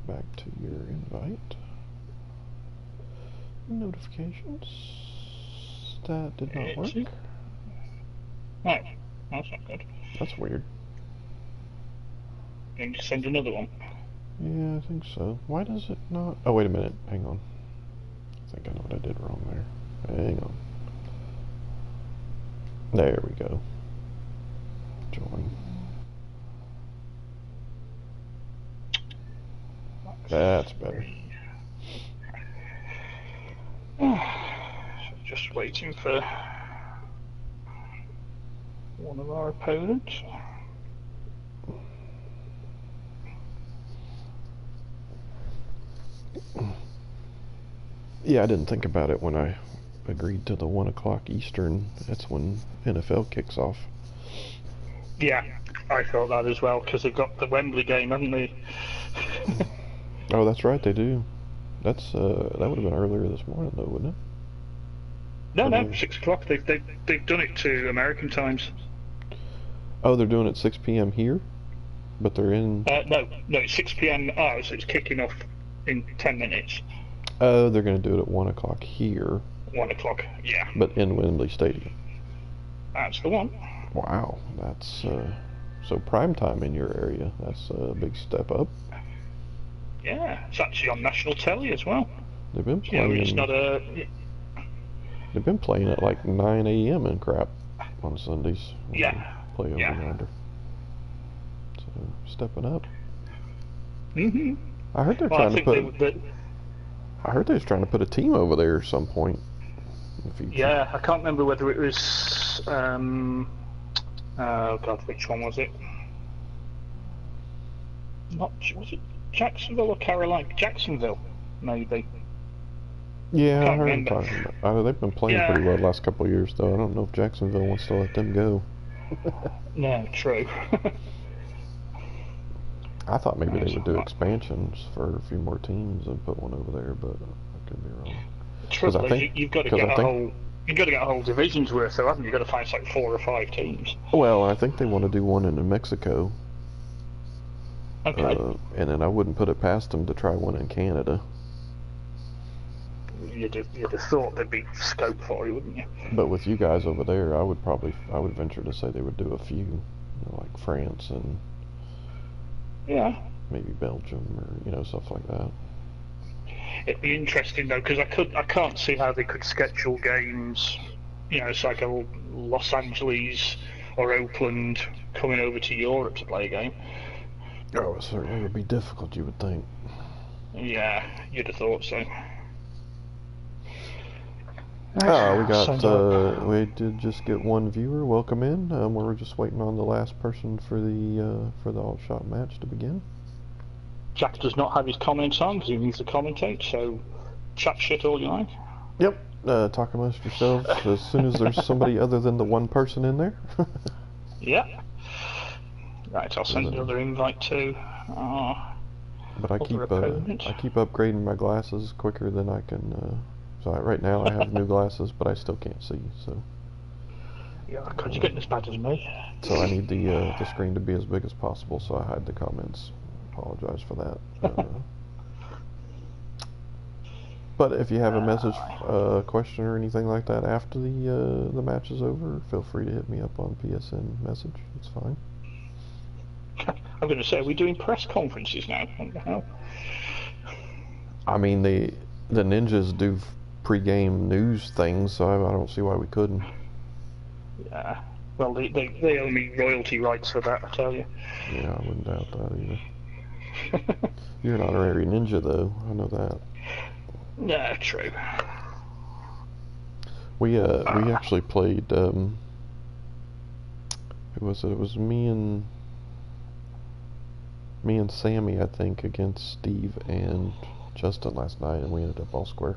back to your invite. Notifications. That did not work. No, that's not good. That's weird. Can you send another one? Yeah, I think so. Why does it not? Oh, wait a minute. Hang on. I think I know what I did wrong there. Hang on. There we go. Join. That's better. Just waiting for one of our opponents. Yeah, I didn't think about it when I agreed to the 1 o'clock Eastern. That's when NFL kicks off. Yeah, I thought that as well, because they've got the Wembley game, haven't they? Oh, that's right, they do. That's that would have been earlier this morning, though, wouldn't it? No, 6 o'clock. They've done it to American times. Oh, they're doing it 6 p.m. here, but they're in. No, it's 6 p.m. ours. So it's kicking off in 10 minutes. Oh, they're going to do it at 1 o'clock here. 1 o'clock, yeah. But in Wembley Stadium. That's the one. Wow, that's so prime time in your area. That's a big step up. Yeah, it's actually on national telly as well. They've been playing. It's not a. They've been playing at like 9 a.m. and crap on Sundays. Play over yonder. So stepping up. Mhm. I heard they're trying to put. I heard they was trying to put a team over there at some point. Yeah, I can't remember whether it was. Oh God, which one was it? Was it Jacksonville or Carolina? Jacksonville, maybe. Yeah, I heard them talking about. They've been playing pretty well the last couple of years, though. I don't know if Jacksonville wants to let them go. No, true. I thought maybe they would do expansions for a few more teams and put one over there, but I could be wrong. Trouble is, you've got to get a whole division's worth, though, haven't you? You've got to find like 4 or 5 teams. Well, I think they want to do one in New Mexico. Okay. And then I wouldn't put it past them to try one in Canada. You'd have thought there'd be scope for it, wouldn't you? But with you guys over there, I would venture to say they would do a few, like France and maybe Belgium or stuff like that. It'd be interesting though, because I can't see how they could schedule games. It's like a Los Angeles or Oakland coming over to Europe to play a game. Oh, it certainly would be difficult, you would think. Yeah, you'd have thought so. Oh, we did just get one viewer. Welcome in. We're just waiting on the last person for the all-shot match to begin. Jack does not have his comments on because he needs to commentate, so chat shit all you like. Yep, talk amongst yourselves as soon as there's somebody other than the one person in there. Yeah. Right, I'll send another invite too. But I keep upgrading my glasses quicker than I can. So right now I have new glasses, but I still can't see. So. Yeah, because you're getting as bad as me. So I need the screen to be as big as possible, so I hide the comments. Apologize for that. But if you have a message, question, or anything like that after the match is over, feel free to hit me up on PSN message. It's fine. I'm going to say, are we doing press conferences now? What the hell? I mean, the Ninjas do pre-game news things, so I don't see why we couldn't. Yeah. Well, they owe me royalty rights for that, I tell you. Yeah, I wouldn't doubt that either. You're an honorary ninja, though. I know that. Yeah, true. We actually played. Who was it? It was me and Sammy, I think, against Steve and Justin last night, and we ended up all square.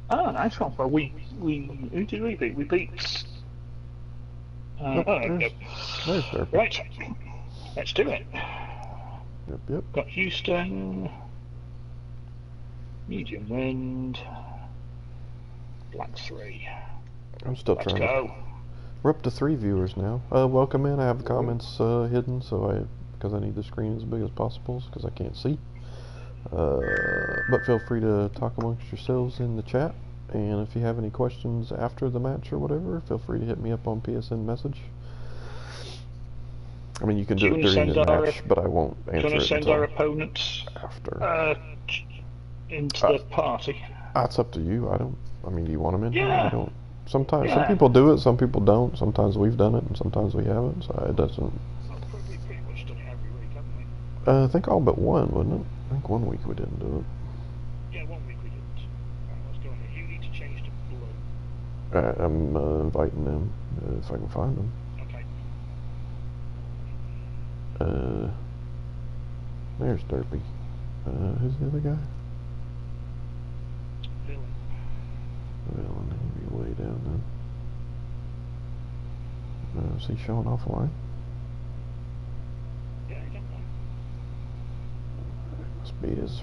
Oh, nice one. Well, who did we beat? We beat. Right, let's do it. Yep. Got Houston, medium wind, black 3. I'm still Let's trying go. We're up to 3 viewers now. Welcome in. I have the comments hidden, because I need the screen as big as possible, because I can't see. But feel free to talk amongst yourselves in the chat. And if you have any questions after the match or whatever, feel free to hit me up on PSN message. I mean, you can do it during the match, but I won't answer it until our opponents after. Into the party? That's up to you. I mean, do you want them in? Yeah. I don't. Sometimes some people do it, some people don't. Sometimes we've done it, and sometimes we haven't. So it doesn't. We've pretty much done it every week, haven't we? I think all but one, wasn't it? I think 1 week we didn't do it. Yeah, 1 week we didn't. Let's go on. You need to change to blue. I'm inviting them if I can find them. Okay. There's Derpy. Who's the other guy? Villain, he'd be way down then. Is he showing off a line? Yeah, he don't know. Must be his.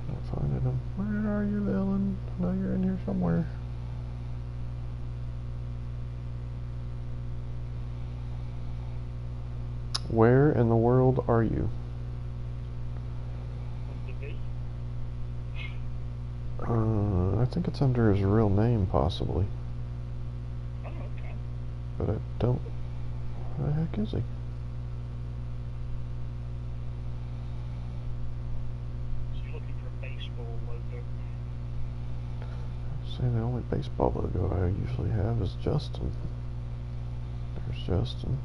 Not finding him. Where are you, villain? I know you're in here somewhere. Where in the world are you? I think it's under his real name, possibly. Oh, okay. But I don't. Where the heck is he? So you're looking for a baseball logo? See, the only baseball logo I usually have is Justin. There's Justin.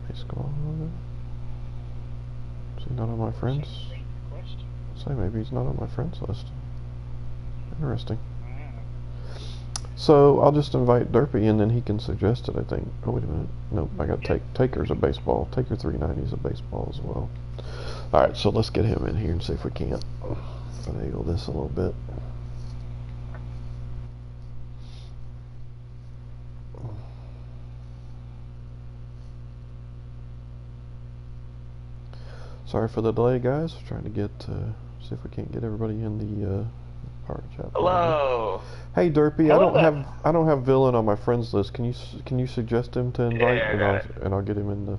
Baseball logo. Is he not on my friends? Say maybe he's not on my friends list. Interesting. So I'll just invite Derpy and then he can suggest it, I think. Oh, wait a minute. Nope, I got Taker's a baseball. Taker 390 is a baseball as well. Alright, so let's get him in here and see if we can't finagle this a little bit. Sorry for the delay, guys. Trying to get, see if we can't get everybody in the power chat. Hello. Hey Derpy, I don't have Villain on my friends list. Can you suggest him to invite, and I'll get him in the.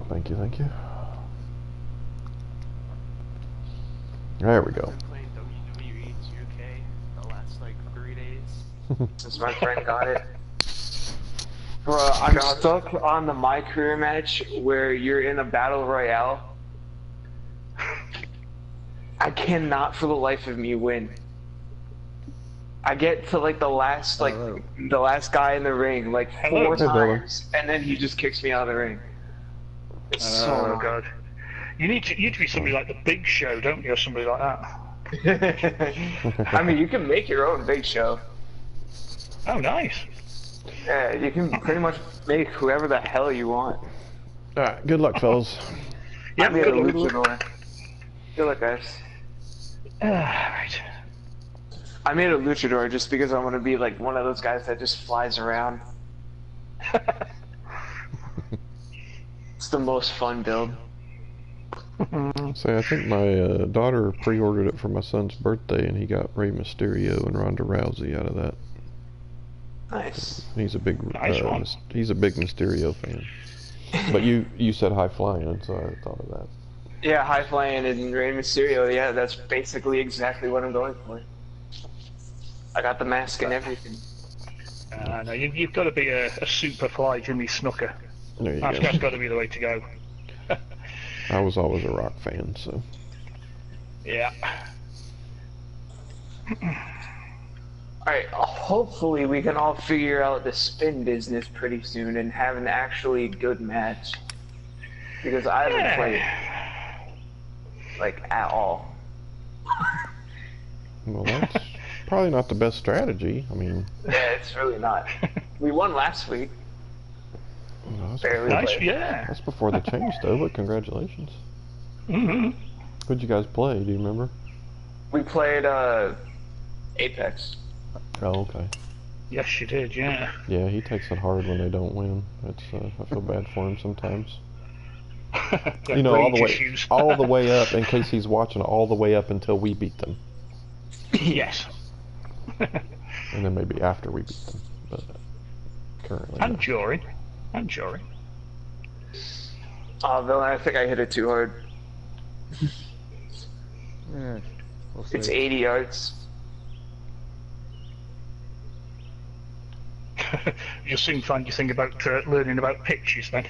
Thank you. There we go. I've been playing WWE 2K the last like 3 days. Since my friend got it. Bro, I'm stuck on the My Career match where you're in a battle royale. I cannot for the life of me win. I get to like the last guy in the ring like 4 times, and then he just kicks me out of the ring. It's so god. You need to be somebody like the Big Show, don't you, or somebody like that? I mean, you can make your own Big Show. Oh, nice. Yeah, you can pretty much make whoever the hell you want. Alright, good luck, fellas. Yeah, I made a luchador. Good luck, guys. Right. I made a luchador just because I want to be like one of those guys that just flies around. It's the most fun build. So I think my daughter pre-ordered it for my son's birthday, and he got Rey Mysterio and Ronda Rousey out of that. Nice. He's a big nice he's a big Mysterio fan. But you said high flying, so I thought of that. Yeah, high flying and Rey Mysterio. Yeah, that's basically exactly what I'm going for. I got the mask and everything. No, you've got to be a super fly Jimmy Snooker. There you That's got to be the way to go. I was always a Rock fan, so. Yeah. Alright, hopefully we can all figure out the spin business pretty soon and have an actually good match. Because I haven't played, like, at all. Well, that's probably not the best strategy. I mean... Yeah, it's really not. We won last week. No, Yeah. That's before the change, though, but congratulations. Mm-hmm. Who'd you guys play? Do you remember? We played, Apex. Oh, okay. Yes, you did, yeah. Yeah, he takes it hard when they don't win. It's I feel bad for him sometimes. You know, all the way up, in case he's watching, all the way up until we beat them. Yes. And then maybe after we beat them, but currently. And No. during. And during. Oh, Villain, I think I hit it too hard. Yeah, we'll see. It's 80 yards. You'll soon find your thing about learning about pitches then.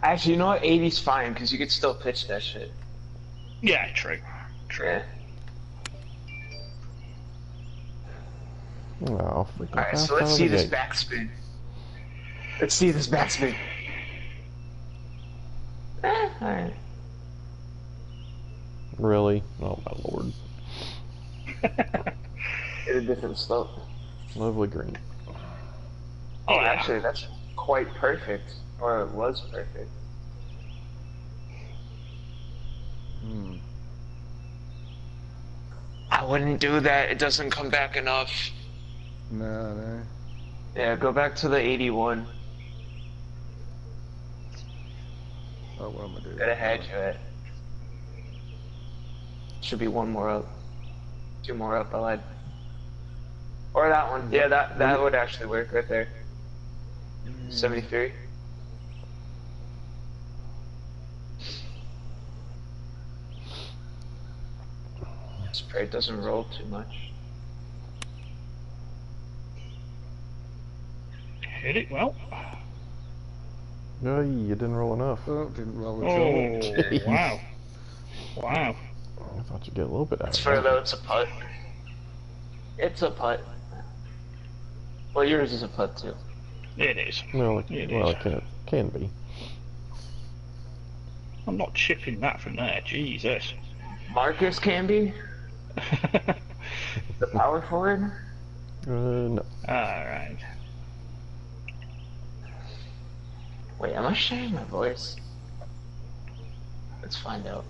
Actually, you know what? 80's fine, because you could still pitch that shit. Yeah, true. True. Yeah. Oh, freaking Alright, fast so let's out of see the this gate. backspin. Let's see this backspin. Alright. Really? Oh my lord. Hit a different slope. Lovely green. Oh, Yeah. actually, that's quite perfect. Or it was perfect. Hmm. I wouldn't do that. It doesn't come back enough. No. Yeah, go back to the 81. Oh, what am I doing? Gotta hedge it. Should be one more up. Two more up, I lied. Or that one. Yeah, that would actually work right there. 73. Spray doesn't roll too much. Hit it well. No, you didn't roll enough. Oh, didn't roll Oh, at Jeez. wow. Wow. I thought you'd get a little bit out It's of fair that. though, it's a putt. It's a putt. Well, yours is a putt too. It is. No, It well, is. it can be. I'm not chipping that from there. Jesus. Marcus can be the power forward. No. Alright. Wait, am I sharing my voice? Let's find out.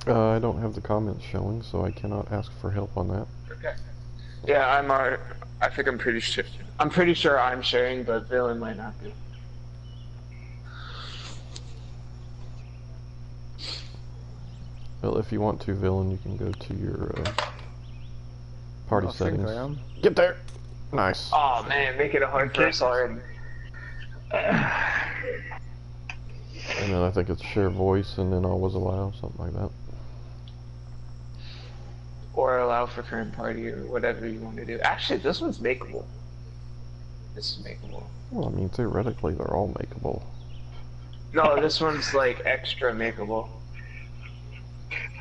I don't have the comments showing, so I cannot ask for help on that. Okay. Yeah, I think I'm pretty sure. I'm pretty sure I'm sharing, but Villain might not be. Well, if you want to, Villain, you can go to your party I think settings. I am. Get there! Nice. Oh man, make it a hard Okay. press already. And then I think it's share voice and then always allow, something like that. Or allow for current party or whatever you want to do. Actually, this one's makeable. This is makeable. Well, I mean, theoretically, they're all makeable. No, this one's like extra makeable.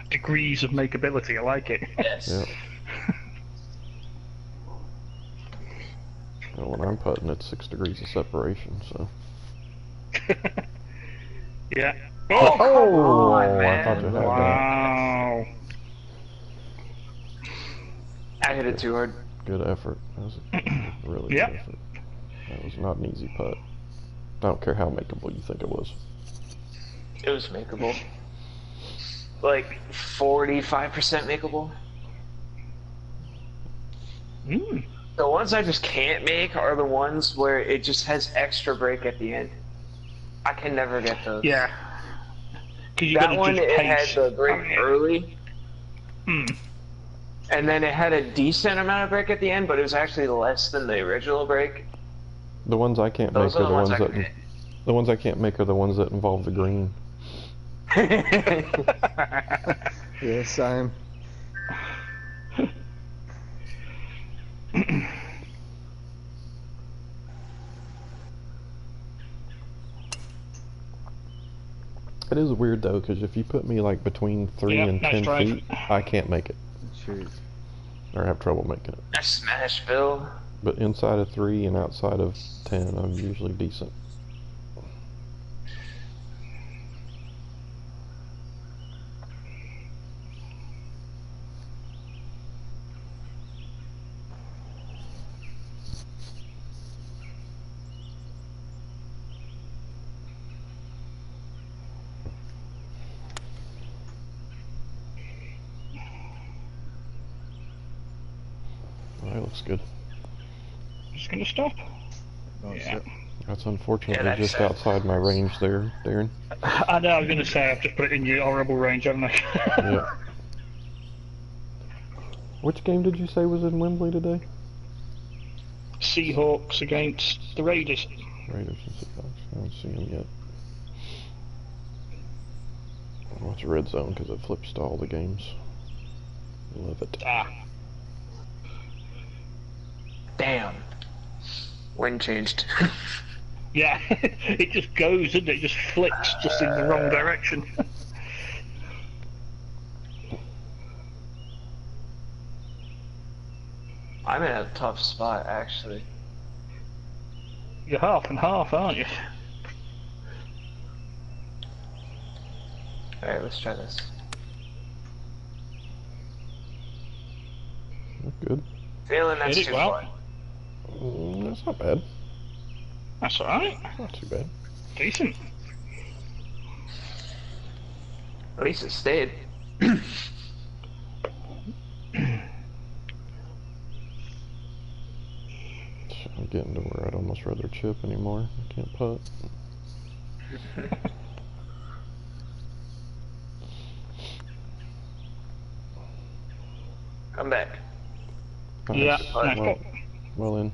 Degrees of makeability, I like it. Yes. Yeah. Well, when I'm putting, it's 6 degrees of separation, so. Yeah. Oh, come Oh, on, I man. thought you had that. Wow. I hit it too hard. Good effort. That was a really Yep. good effort. That was not an easy putt. I don't care how makeable you think it was. It was makeable. Like 45% makeable. Mm. The ones I just can't make are the ones where it just has extra break at the end. I can never get those. Yeah. 'Cause you That gotta one, just it had pace. the break early, Mm. and then it had a decent amount of break at the end, but it was actually less than the original break. The ones I can't Those make are are the ones I that can the ones I can't make are the ones that involve the green. Yeah, same. It is weird though, because if you put me like between 3 Yeah, and nice 10 drive. feet, I can't make it, Shoot. or have trouble making it. I smash Bill. But inside of 3 and outside of 10, I'm usually decent. That looks good. Just gonna stop. Nice, Yeah. yep. That's unfortunately Yeah, that's just sad. outside my range there, Darren. I know, I was going to say, I've just put it in your horrible range, haven't I? Yeah. Which game did you say was in Wembley today? Seahawks against the Raiders. Raiders and Seahawks. I haven't seen them yet. I'll watch Red Zone because it flips to all the games. Love it. Ah. Damn. Wind changed. Yeah, it just goes, doesn't it? It just flicks just in the wrong direction. I'm in a tough spot, actually. You're half and half, aren't you? Alright, let's try this. Good. Feeling that's Did it too well. far. That's not bad. That's alright. Not too bad. Decent. At least it stayed. I'm getting to where I'd almost rather chip anymore. I can't putt. Come back. Yeah, Nice. nice Well, putt. well in.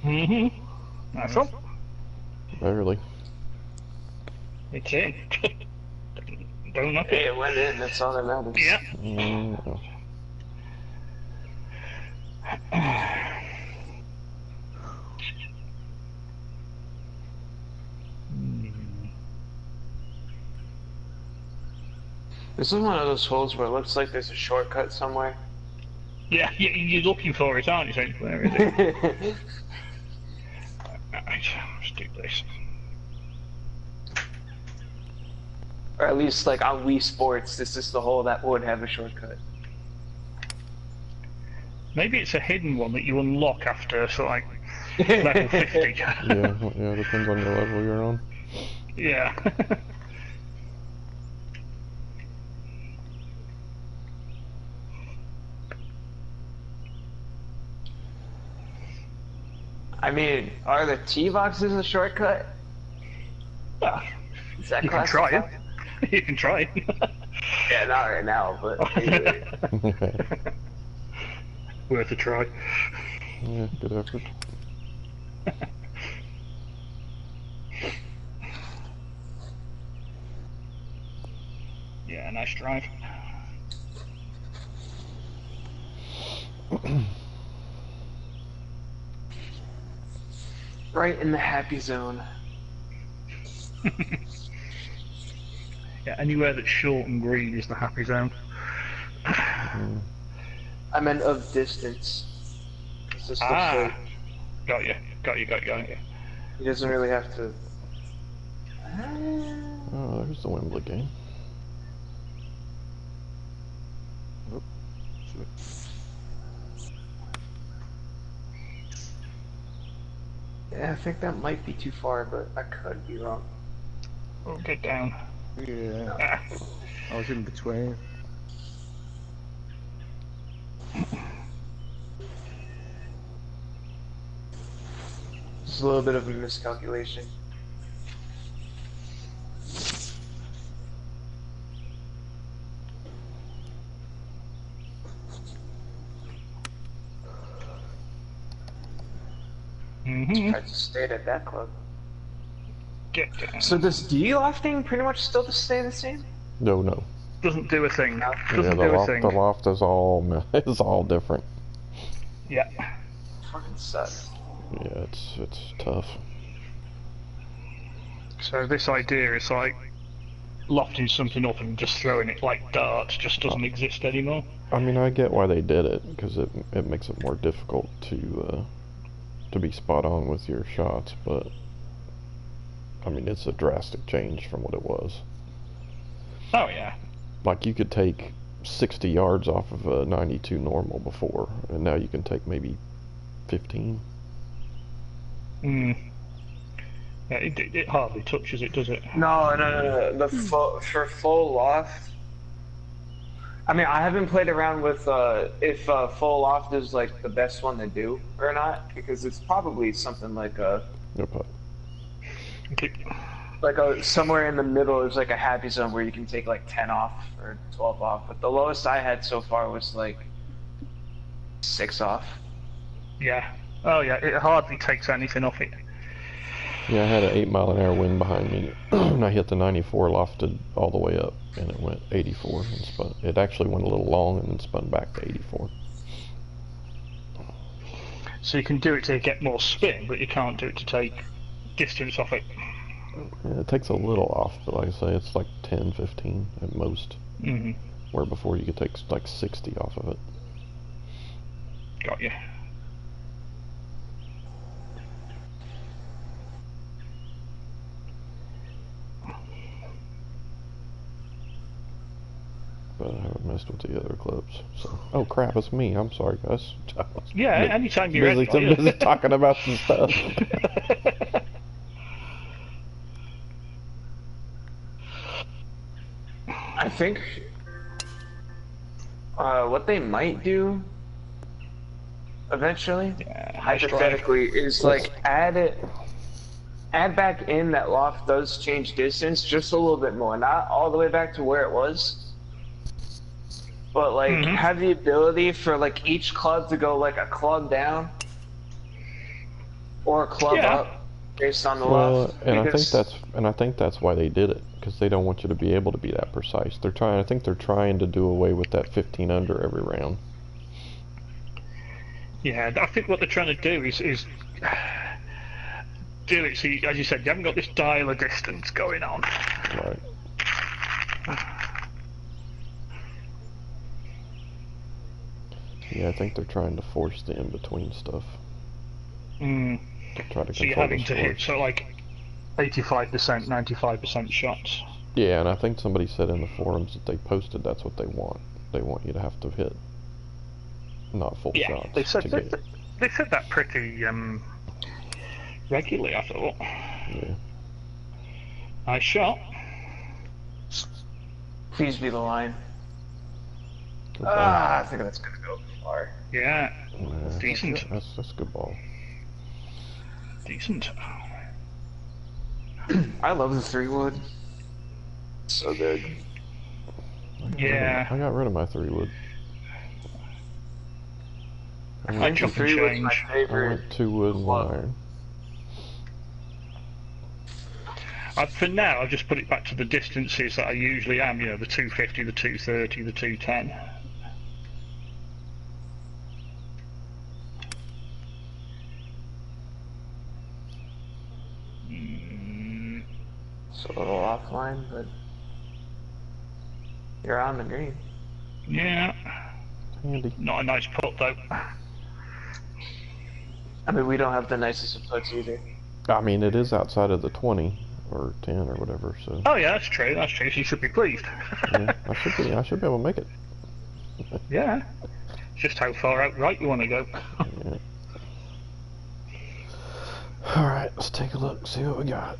Nice one. Barely. It's in. Don't knock Hey, it. it went in, that's all that matters. Yeah. No. This is one of those holes where it looks like there's a shortcut somewhere. Yeah, you're looking for it, aren't you? Saying, where is it? Right, let's do this. Or at least, like, on Wii Sports, this is the hole that would have a shortcut. Maybe it's a hidden one that you unlock after, sort of like, level 50. Yeah, depends on your level you're on. Yeah. I mean, are the tee boxes a shortcut? Well, Is that you can try classified? it. You can try it. Yeah, not right now, but Worth a try. Yeah, good effort. Yeah, nice drive. right in the happy zone. Yeah, anywhere that's short and green is the happy zone. I meant of distance. It's just Ah, got you. he doesn't really have to. Oh, there's the Wembley game. Yeah, I think that might be too far, but I could be wrong. Oh, get down. Yeah, Ah. I was in between. Just a little bit of a miscalculation. Mm-hmm. I just stayed at that club. Get down. So does D-lofting pretty much still stay the same? No. Doesn't do a thing. Yeah, Doesn't the do a loft, thing. the loft is all different. Yeah. Fucking sucks. Yeah, it's tough. So this idea is like lofting something up and just throwing it like darts just doesn't exist anymore. I mean, I get why they did it because it makes it more difficult to to be spot on with your shots, but I mean, it's a drastic change from what it was. Oh yeah. Like, you could take 60 yards off of a 92 normal before, and now you can take maybe 15. Mm. Yeah, it hardly touches it, does it? No. For full loft. I mean, I haven't played around with if full loft is like the best one to do or not, because it's probably something like a No putt. somewhere in the middle is like a happy zone where you can take like 10 off or 12 off. But the lowest I had so far was like 6 off. Yeah. Oh yeah, it hardly takes anything off it. Yeah, I had an 8-mile-an-hour wind behind me, and I hit the 94, lofted all the way up, and it went 84 and spun. It actually went a little long and then spun back to 84. So you can do it to get more spin, but you can't do it to take distance off it. Yeah, it takes a little off, but like I say, it's like 10, 15 at most. Mm-hmm. Where before you could take like 60 off of it. Got you. But I haven't messed with the other clubs. So, oh crap, it's me. I'm sorry, guys. Yeah, anytime you're ready. I'm busy talking about some stuff. I think what they might do eventually, hypothetically, is like add back in that loft does change distance just a little bit more, not all the way back to where it was, but like have the ability for like each club to go like a club down or a club up based on the loft. And I think that's why they did it, because they don't want you to be able to be that precise. I think they're trying to do away with that 15 under every round. Yeah, I think what they're trying to do is do it so, as you said, you haven't got this dial of distance going on. Right. Yeah, I think they're trying to force the in-between stuff. Mm. To try to so you're having to hit like 85%, 95% shots. Yeah, and I think somebody said in the forums that they posted that's what they want. They want you to have to hit not full shots. They said that pretty regularly, I thought. Yeah. Nice shot. Please be the line. Okay. I think that's gonna go far. Yeah. Yeah, Decent. That's a good ball. Decent. I love the 3-wood. So good. Yeah. I got rid of my 3-wood. I chop and 3-wood's my change. I favorite. went 2-wood and 1 iron. For now, I've just put it back to the distances that I usually am. You know, the 250, the 230, the 210. It's a little offline, but you're on the green. Yeah. Handy. Not a nice putt though. I mean, we don't have the nicest of putts either. I mean, it is outside of the 20 or 10 or whatever, so Oh yeah, that's true. That's true. So you should be pleased. yeah, I should be able to make it. Yeah. It's just how far out right you want to go. Yeah. All right, let's take a look, see what we got.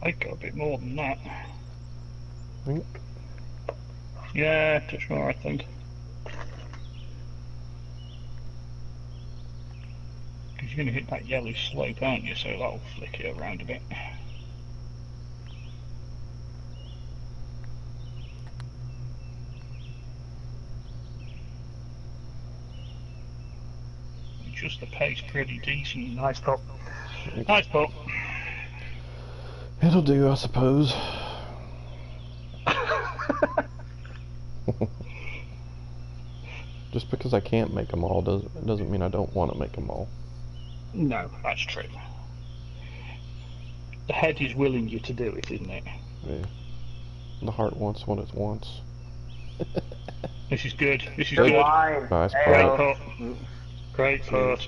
I'd go a bit more than that. Think. Yeah, touch more, I think. Because you're going to hit that yellow slope, aren't you? So that'll flick it around a bit. Just the pace pretty decent. Nice pop. Nice pop. It'll do, I suppose. Just because I can't make them all doesn't mean I don't want to make them all. No, that's true. The head is willing you to do it, isn't it? Yeah. The heart wants what it wants. This is good. This is Good good. line. Nice Great putt. putt. Great putt.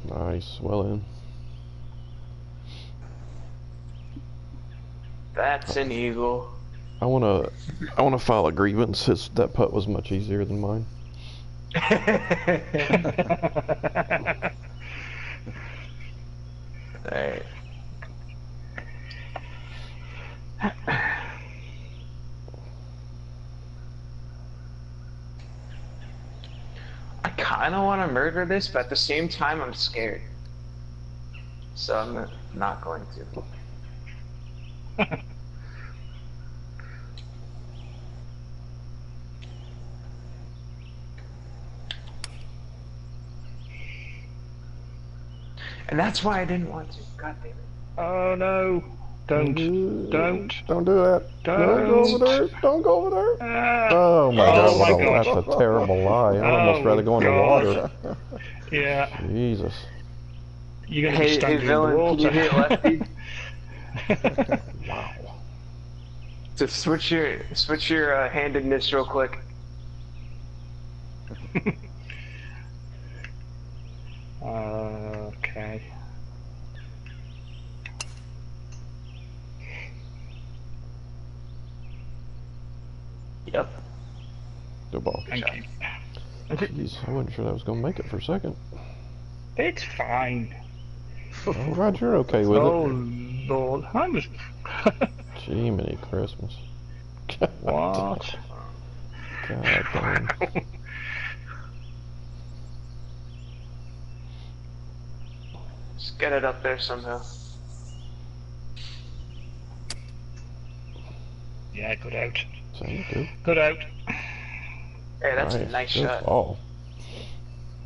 Nice. Well in. That's an eagle. I wanna file a grievance. That putt was much easier than mine. Alright. I kinda wanna murder this, but at the same time I'm scared. So I'm not going to. And that's why I didn't want to. God damn it. Oh no. Don't. Don't. Don't do that. Don't. Don't go over there. Don't go over there. Ah. Oh my Oh god, my that's gosh. a terrible lie. I'd almost Oh rather go in the gosh. water. Yeah. Jesus. You're going to be Hey, standing villain, in the can you hit water. lefty? Wow. So switch your handedness real quick. Okay. Yep. Good ball. Thank you. Jeez, I wasn't sure that was going to make it for a second. It's fine. Oh, glad you're okay with Oh it. Lord, I was. Gee, many Christmas. What? God damn. Just get it up there somehow. Yeah, good out. Sounds good. Good out. Hey, that's a nice Good shot. ball.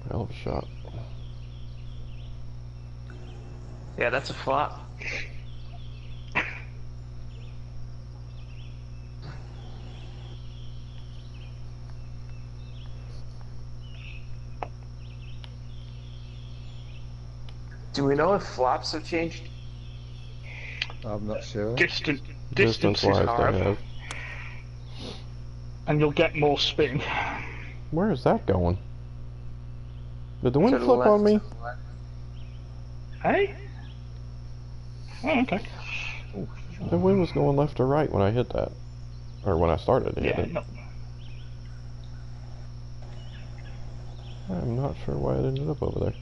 Hell of a shot. Yeah, that's a flop. Do we know if flops have changed? I'm not sure. Distance is Distance-wise, hard, they have. and you'll get more spin. Where is that going? Did the wind To the flip on left. me? Hey? Oh, okay. The wind was going left or right when I hit that. Or when I started to hit Yeah, it. no. I'm not sure why it ended up over there.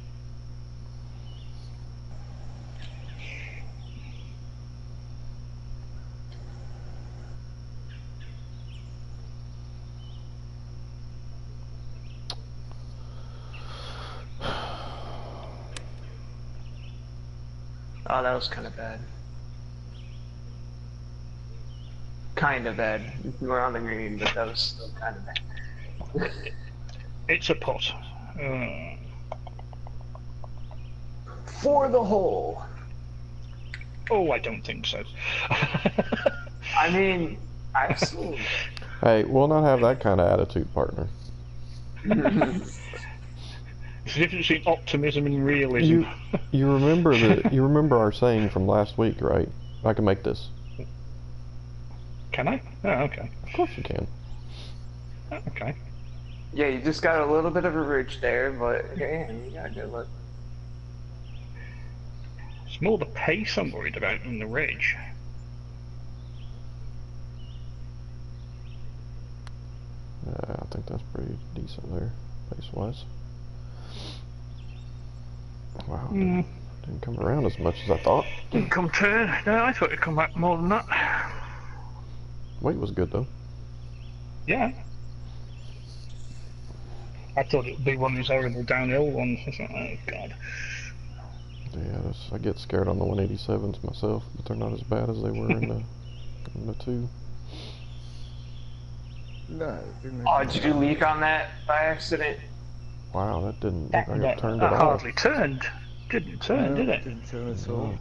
Oh, that was kind of bad. Kind of bad. We're on the green, but that was still kind of bad. It's a pot. For the hole. Oh, I don't think so. I mean, I've seen. Hey, we'll not have that kind of attitude, partner. It's the difference between optimism and realism. You remember our saying from last week, right? I can make this. Can I? Oh, okay. Of course you can. Oh, okay. Yeah, you just got a little bit of a ridge there, but yeah, you got a good look. It's more the pace I'm worried about than the ridge. I think that's pretty decent there, pace-wise. Wow, Mm. Didn't come around as much as I thought. Didn't come turn. No, I thought it'd come back more than that. Weight was good though. Yeah. I thought it'd be one of these horrible downhill ones. I thought, oh god. Yeah, I get scared on the 187s myself, but they're not as bad as they were in the 2. No, it didn't Oh, have did you leak on that by accident? Wow, that didn't. That, I got turned it that off. hardly turned. Didn't turn, did it? Didn't turn at all.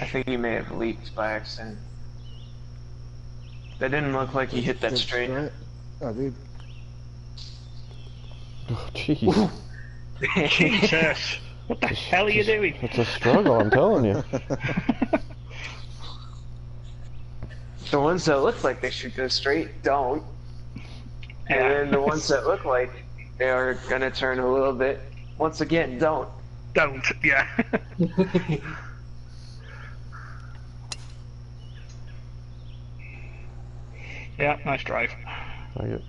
I think he may have leaked by accident. That didn't look like he hit that Did straight. I did. Oh, jeez. Jesus. What the hell are you doing? It's a struggle, I'm telling you. The ones that look like they should go straight don't. And Yeah. then the ones that look like they are gonna turn a little bit, once again, don't. Don't, yeah. Yeah, nice drive. I get.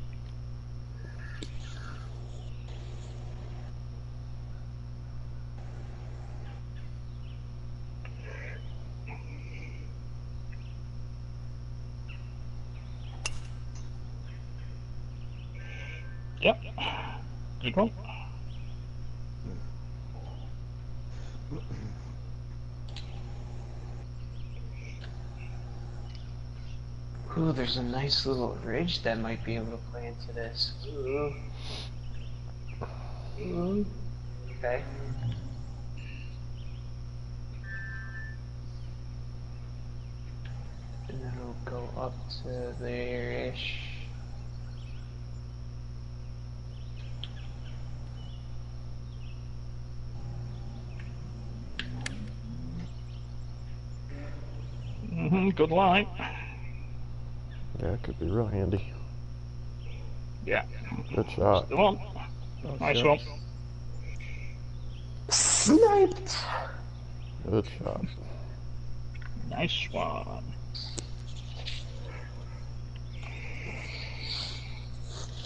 Yep. Good one. Ooh, there's a nice little ridge that might be able to play into this. Ooh. Ooh. Okay. And then it'll go up to there-ish. Good line. Yeah, it could be real handy. Yeah. Good shot. The one. Nice one. Sniped! Good shot. Nice one.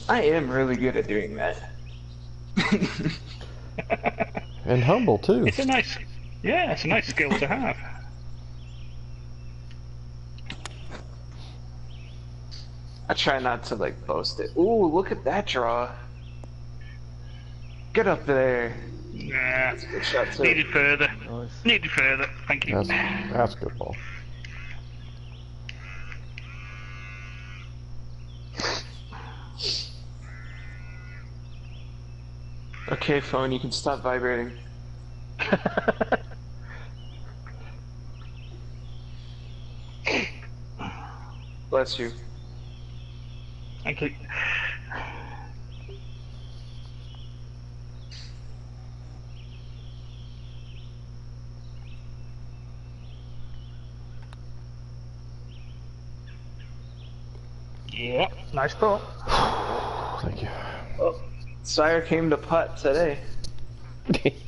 I am really good at doing that. And humble too. It's a nice, yeah, it's a nice skill to have. I try not to like boast it. Ooh, look at that draw. Get up there. Yeah. Good shot too. Needed further. Nice. Needed further. Thank you. That's good ball. Okay, phone, you can stop vibrating. Bless you. Thank you. Yeah, nice ball. Thank you. Sire came to putt today.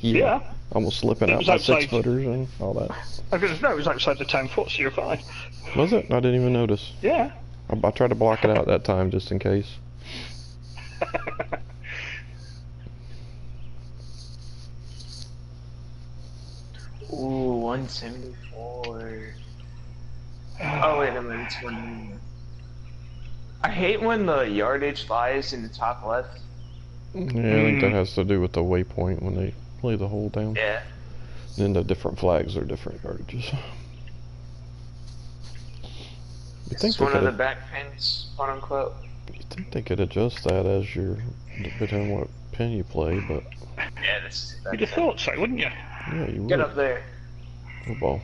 Yeah. Almost slipping It out was my outside. 6-footers and all that. I was, no, it was outside the 10 foot, so you're fine. Was it? I didn't even notice. Yeah. I tried to block it out that time just in case. Ooh, 174. Oh wait, never mind, it's 191. I hate when the yardage lies in the top left. Yeah, I think that has to do with the waypoint when they lay the hole down. Yeah. Then the different flags are different yardages. You think It's one they of the could? back pins, quote unquote. You think they could adjust that as your, depending on what pin you play? But Yeah, this is You'd have thought so, wouldn't you? yeah, you would. Get up there. Good ball.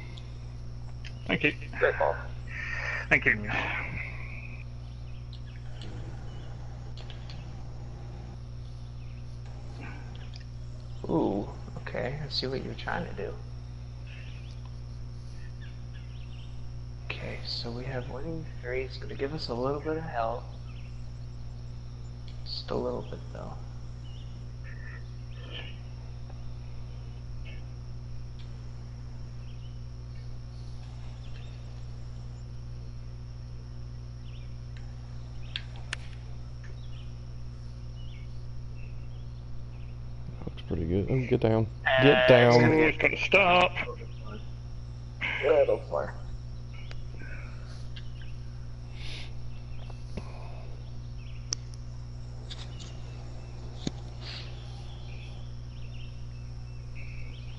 Thank you. Great ball. Thank you. Ooh, okay, I see what you're trying to do. Okay, so we have winning 3. It's going to give us a little bit of help. Just a little bit, though. Looks pretty good. Oh, get down. And Get it's down. gonna It's got to stop. little far.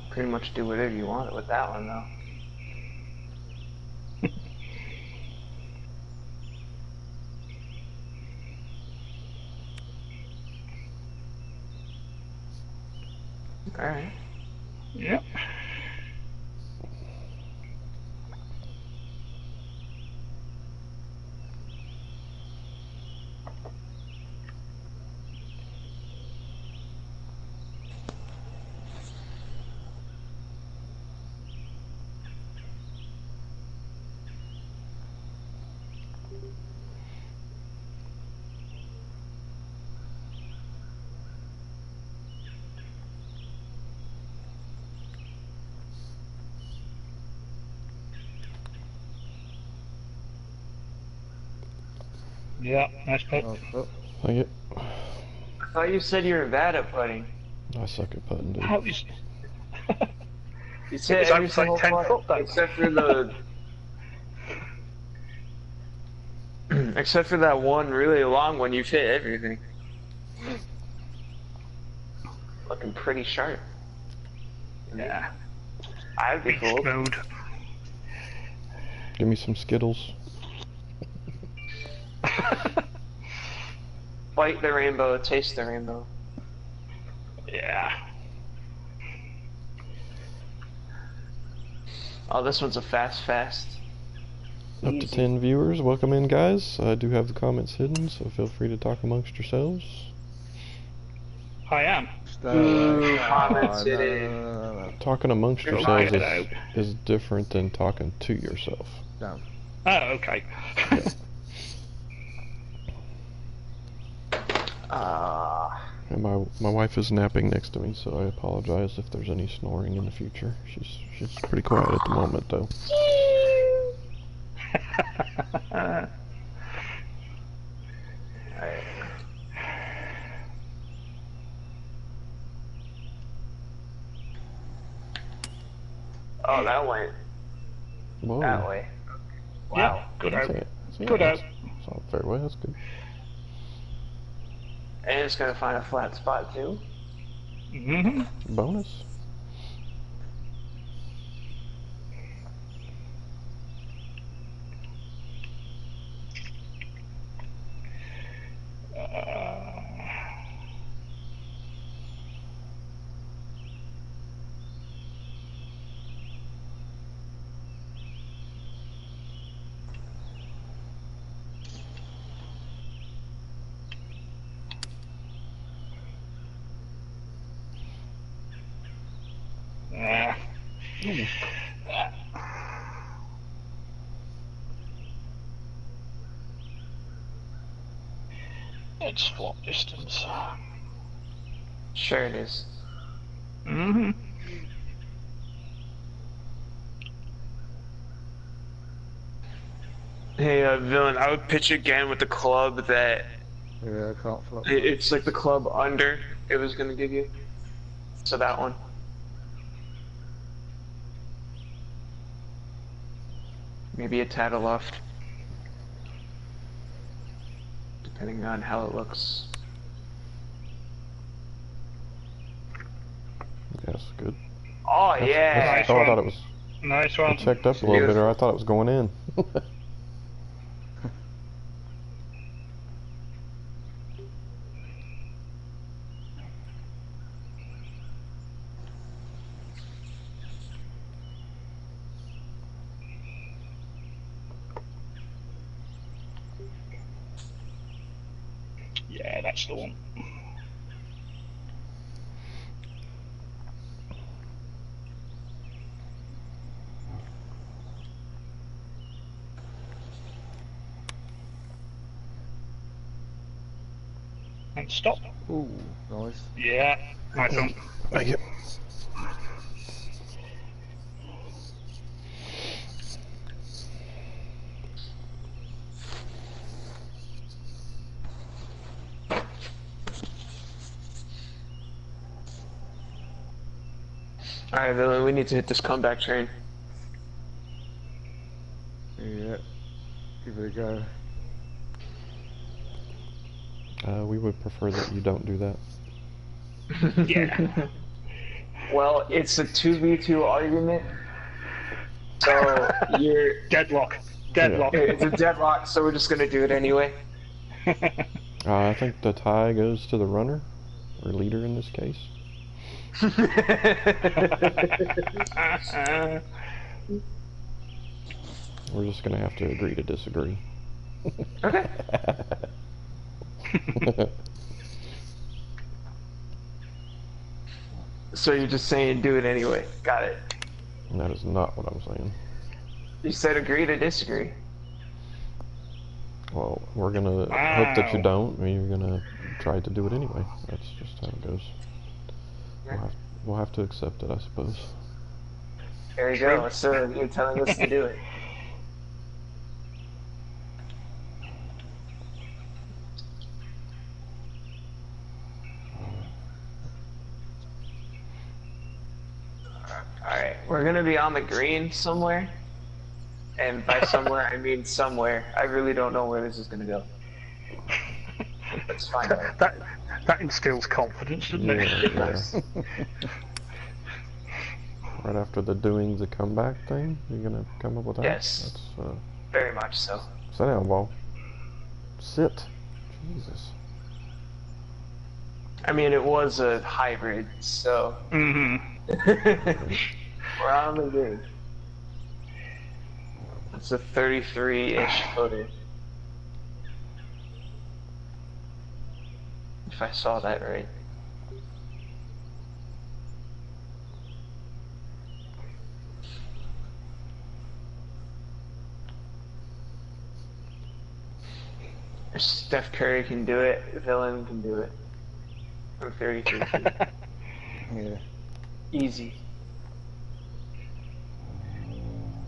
Pretty much do whatever you want with that one, though. Alright. Yep. Yeah, nice putt. Oh, Thank it. I thought you said you were bad at putting. I suck at putting, dude. How is... You said was every outside single 10 putt, foot, though. except for the... except for that one really long one, you've hit everything. Looking pretty sharp. Yeah. I'd be Beast cool. mode. Give me some Skittles. Bite the rainbow, taste the rainbow. Yeah. Oh, this one's a fast. Up Easy. to 10 viewers. Welcome in, guys. I do have the comments hidden, so feel free to talk amongst yourselves. I am. stay Ooh, away. comments no, it no, in. no, no, no. Talking amongst You're yourselves lying, is different than talking to yourself. Down. Oh, okay. And my wife is napping next to me, so I apologize if there's any snoring in the future. She's pretty quiet at the moment, though. Oh, that went Whoa. that way. Yeah, Wow. good That's out. it. Yeah, Good out. that's all fairway. That's good. And it's gonna find a flat spot too. Mm-hmm. Bonus. It's flop distance. Sure it is. Mm-hmm. Hey, Villain, I would pitch again with the club that Yeah, I can't flop. it's like the club under it was gonna give you. So that one. Maybe a tad aloft. Depending on how it looks. Yes, good. Oh That's- yeah! Nice oh, I one. thought it was. Nice I one. checked up a little bit, or I thought it was going in. Yeah, that's the one. And stop. Ooh, nice. Yeah, nice one. Thank you. Alright, Villain, we need to hit this comeback train. Yeah. Give it a go. We would prefer that you don't do that. Yeah. Well, it's a 2v2 argument. So you're Deadlock. Deadlock. it's a deadlock, so we're just gonna do it anyway. I think the tie goes to the runner, or leader in this case. We're just gonna have to agree to disagree. Okay. So you're just saying do it anyway. Got it. That is not what I'm saying. You said agree to disagree. Well, we're gonna hope that you don't, and you're gonna try to do it anyway. That's just how it goes. We'll have to accept it, I suppose. There you go. So you're telling us to do it. Alright, we're gonna be on the green somewhere. And by somewhere, I mean somewhere. I really don't know where this is gonna go. Let's find out. That instills confidence, doesn't it? Yeah. Right after the doing the comeback thing, you're gonna come up with that? Yes. That's, Very much so. sit down, ball. Sit. Jesus. I mean, it was a hybrid, so. Mm-hmm. We're on the green. It's a 33-ish footer. If I saw that right. Steph Curry can do it. Villain can do it. From 33 feet. Yeah. Easy.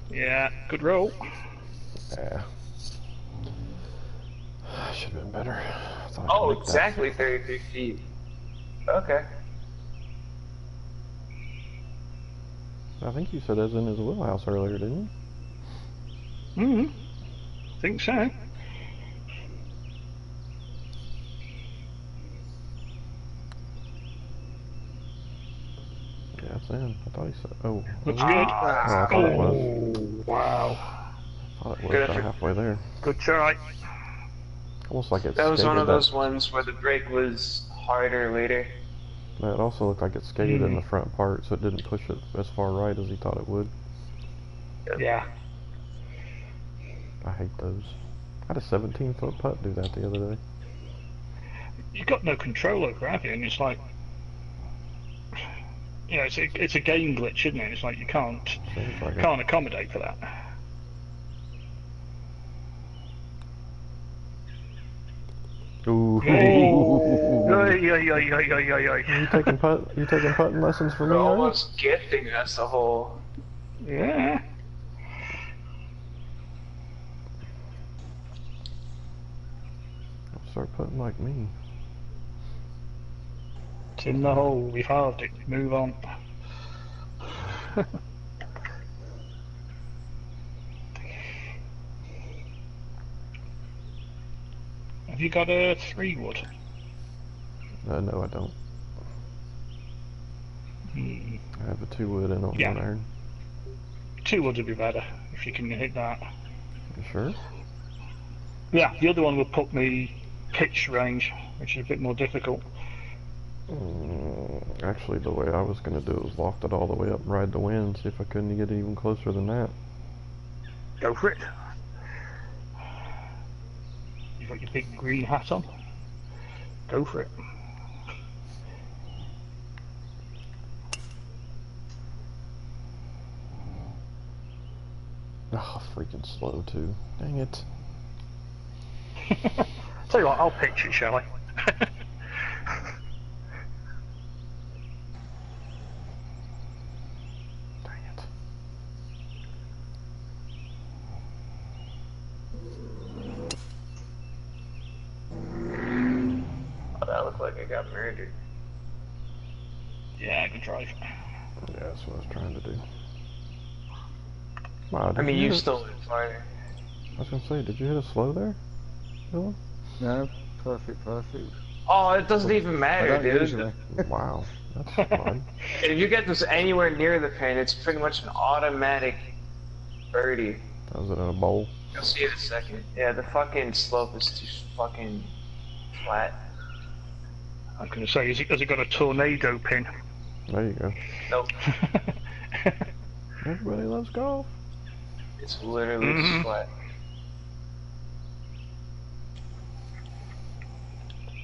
Yeah, good roll. Yeah. Should have been better. I thought I could Oh, make that. exactly 33 feet. Okay. I think you said that was in his wheelhouse earlier, didn't you? Mm-hmm. Think so. Yeah, it's in. I thought he said. Oh. Looks oh, good. I thought it was. Oh, wow. I thought it was Good about effort. halfway there. Good try. Almost like it That was one skated of those ones where the break was harder later. It also looked like it skated in the front part, so it didn't push it as far right as he thought it would. Yeah. I hate those. I had a 17-foot putt do that the other day. You've got no control over it, have you? And it's like, you know, it's a game glitch, isn't it? It's like you can't Seems like it. accommodate for that. Ooh. You taking putting lessons from me? They're Are you? almost gifting us a hole. Yeah. Start putting like me. It's in the hole. We've halved it. Move on. Have you got a 3-wood? No, I don't. Hmm. I have a 2-wood and a 1-iron. 2-wood would be better if you can hit that. You sure? Yeah, the other one would put me pitch range, which is a bit more difficult. Actually, the way I was going to do it was loft it all the way up and ride the wind, see if I couldn't get even closer than that. Go for it. You've got your big green hat on. Go for it. Oh, freaking slow too. Dang it. Tell you what, I'll pitch it, shall I? Dang it. Oh, that looked like I got murdered. Yeah, good drive. Yeah, that's what I was trying to do. Wow, I did mean, you you hit a- still went fire. I was gonna say, did you hit a slow there, Dylan? No, perfect, perfect. Oh, it doesn't even I matter, don't dude. usually. Wow, that's odd. If you get this anywhere near the pin, it's pretty much an automatic birdie. Was it in a bowl? You'll see it in a second. Yeah, the fucking slope is too fucking flat. I was going to say, has it got a tornado pin? There you go. Nope. Everybody loves golf. It's literally just flat.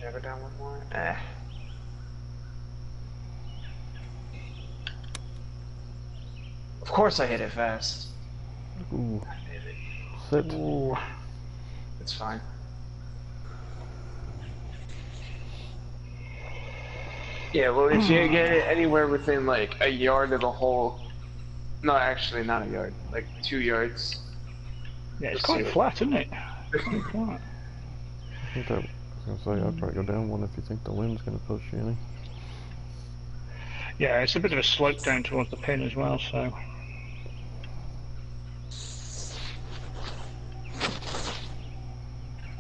Ever done one more? Eh. Of course I hit it fast. Ooh. Sit. Ooh. It's fine. Yeah, well, if you get it anywhere within like a yard of the hole, no, actually not a yard, like 2 yards. Yeah, it's quite flat, isn't it? Quite flat. I think that, I was gonna say, I'd probably go down one if you think the wind's gonna push you any. Yeah, it's a bit of a slope down towards the pin as well, so.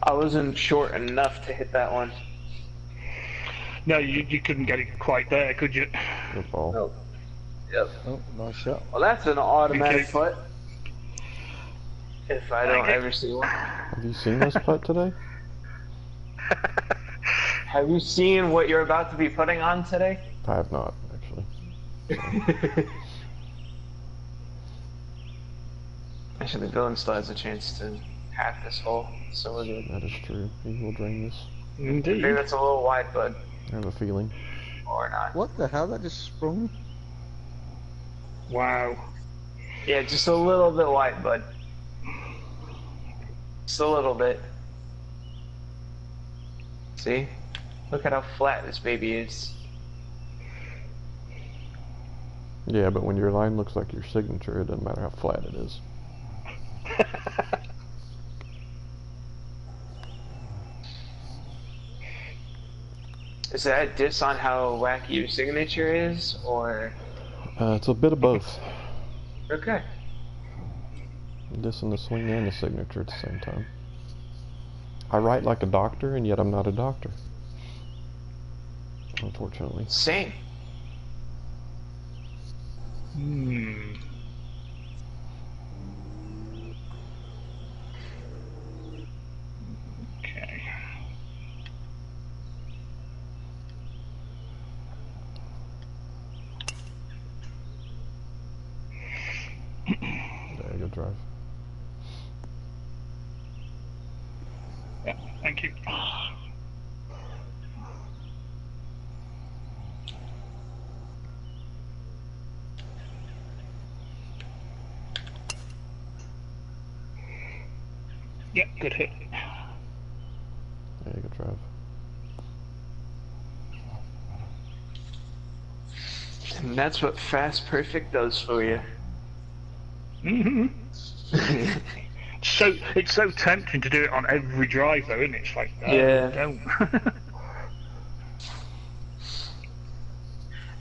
I wasn't short enough to hit that one. No, you couldn't get it quite there, could you? Good ball. Nope. Yep. Oh, nice shot. Well, that's an automatic Okay. putt. If I don't ever see one. Have you seen this putt today? Have you seen what you're about to be putting on today? I have not, actually. Actually, Dylan still has a chance to half this hole, so we're good. That is true. He will drain this. Indeed. Maybe that's a little wide, bud. I have a feeling. Or not. What the hell? That just sprung. Wow. Yeah, just a little bit wide, bud. Just a little bit. See? Look at how flat this baby is. Yeah, but when your line looks like your signature, it doesn't matter how flat it is. Is that a diss on how wacky your signature is, or? It's a bit of both. Okay. Dissing the swing and the signature at the same time. I write like a doctor, and yet I'm not a doctor. Unfortunately. Same. Hmm. Okay. There, good drive. Yeah, thank you. Yep, good hit. Yeah, good drive. And that's what Fast Perfect does for you. Hmm. So it's so tempting to do it on every drive, though, isn't it? It's like, no, Yeah. don't.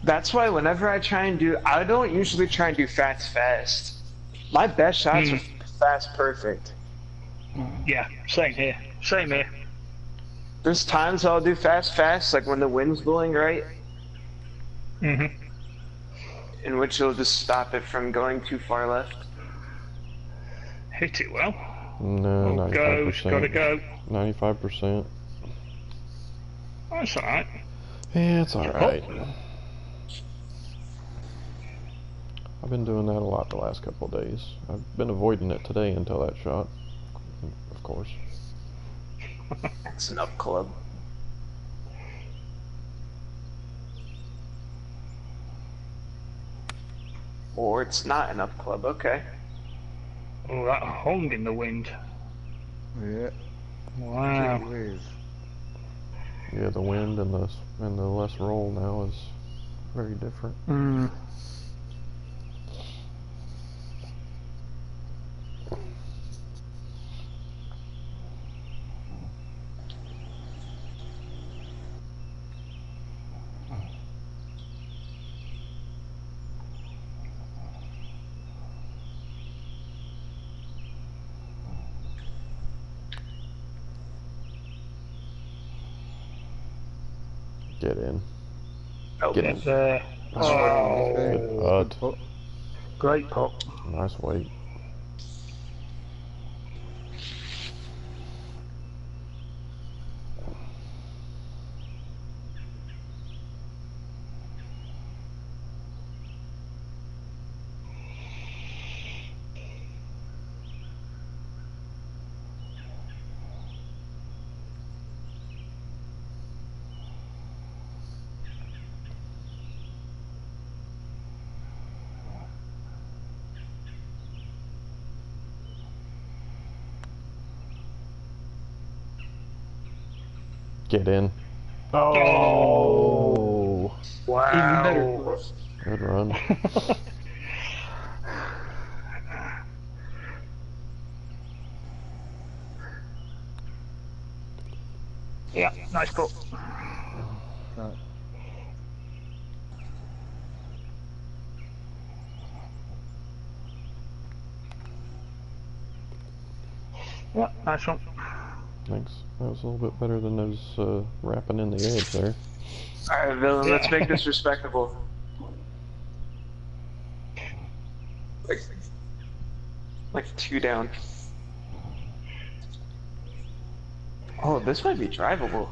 That's why whenever I try and do, I don't usually try and do fast. My best shots are Fast Perfect. Yeah, same here. Same here. There's times I'll do fast, like when the wind's blowing right, Hmm. in which it'll just stop it from going too far left. Hit it well. No, Oh, goes, 95%. gotta go. 95%. That's alright. Yeah, it's alright. I've been doing that a lot the last couple of days. I've been avoiding it today until that shot, of course. That's an up club. Or it's not an up club, okay. Oh, that hung in the wind. Yeah. Wow. Gee whiz. Yeah, the wind and the less roll now is very different. Mm. Get in. Oh, Get Get in. there. Good Oh, putt. Put. great putt. Nice weight. Get in. Oh, Oh, wow. good run. Yeah, nice putt. No. Yeah, nice one. Thanks. That was a little bit better than those wrapping in the edge there. Alright, villain, let's Yeah. make this respectable. Like 2 down. Oh, this might be drivable.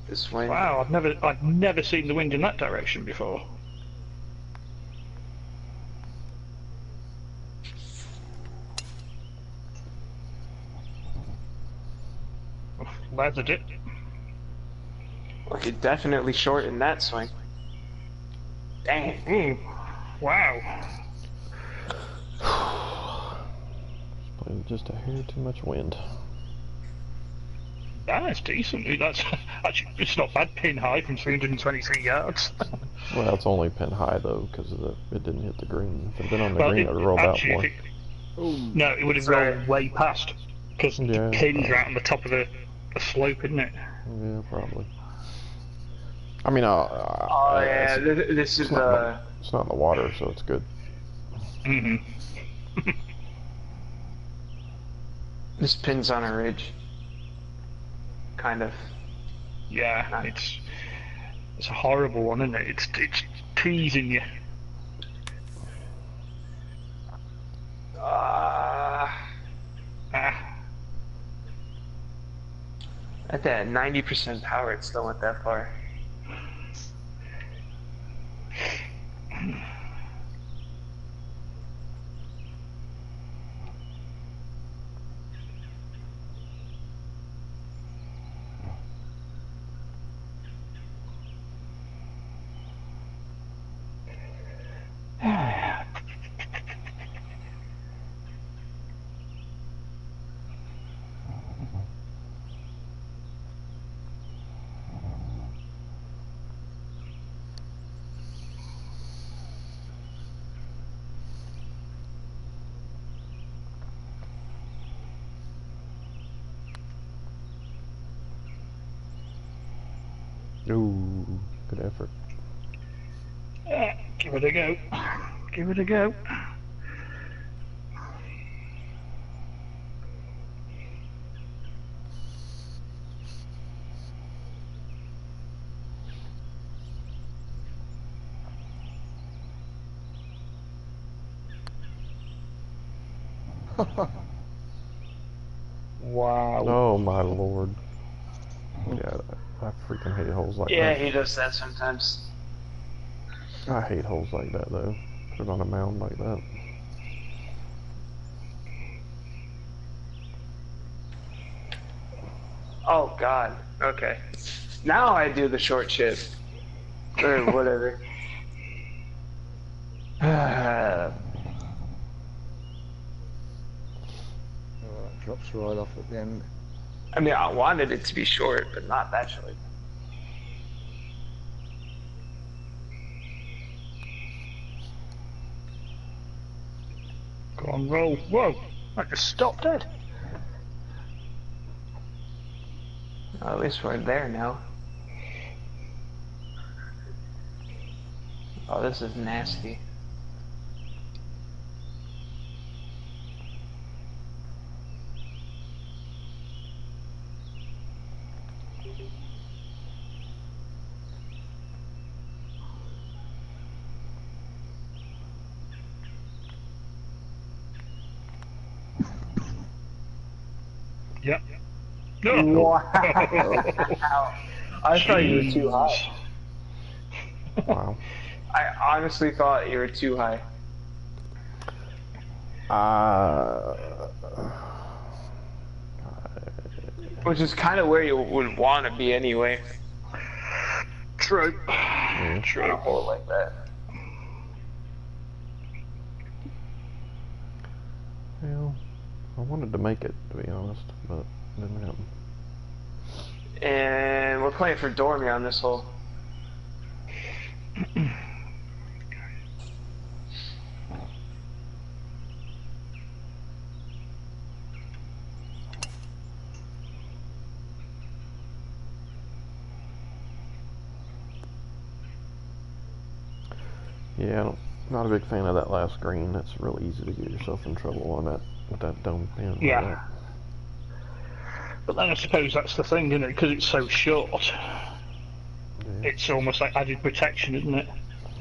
This wind. Wow, I've never seen the wind in that direction before. Leathered it. Well, you're definitely short in that swing. Dang. Ooh, wow. Played just a hair too much wind. That's decent. That's actually, it's not bad pin high from 323 yards. Well, it's only pin high though, because it didn't hit the green. If it had been on the Well, green, it would have rolled out actually, more. No, it would have rolled way past because Yeah, the pin's probably. right on the top of the slope, isn't it? Yeah, probably. I mean, Oh yeah, it's, this is it's not in the water, so it's good. Mm-hmm. this pin's on a ridge. Kind of. Yeah, it's a horrible one, isn't it? It's teasing you. Ah. At that 90% power, it still went that far. Ooh, good effort. Give it a go. Give it a go. Wow. Oh my lord. Yeah, I freaking hate holes like Yeah, that. he does that sometimes. I hate holes like that though. Put it on a mound like that. Oh god. Okay. Now I do the short chip. Or whatever. Alright, drops right off at the end. I mean, I wanted it to be short, but not that short. Go on, roll. Whoa! I just stopped dead. Well, at least we're there now. Oh, this is nasty. Yep. No. Wow. I thought you were too high. Wow. I honestly thought you were too high. Which is kind of where you would want to be anyway. True. Yeah. In a hole like that. Well, I wanted to make it, to be honest, but it didn't happen. And we're playing for Dormy on this hole. Yeah, not a big fan of that last green. That's real easy to get yourself in trouble on that with that dome pin. Like Yeah. that. But then I suppose that's the thing, isn't it? Because it's so short, Yeah, it's almost like added protection, isn't it?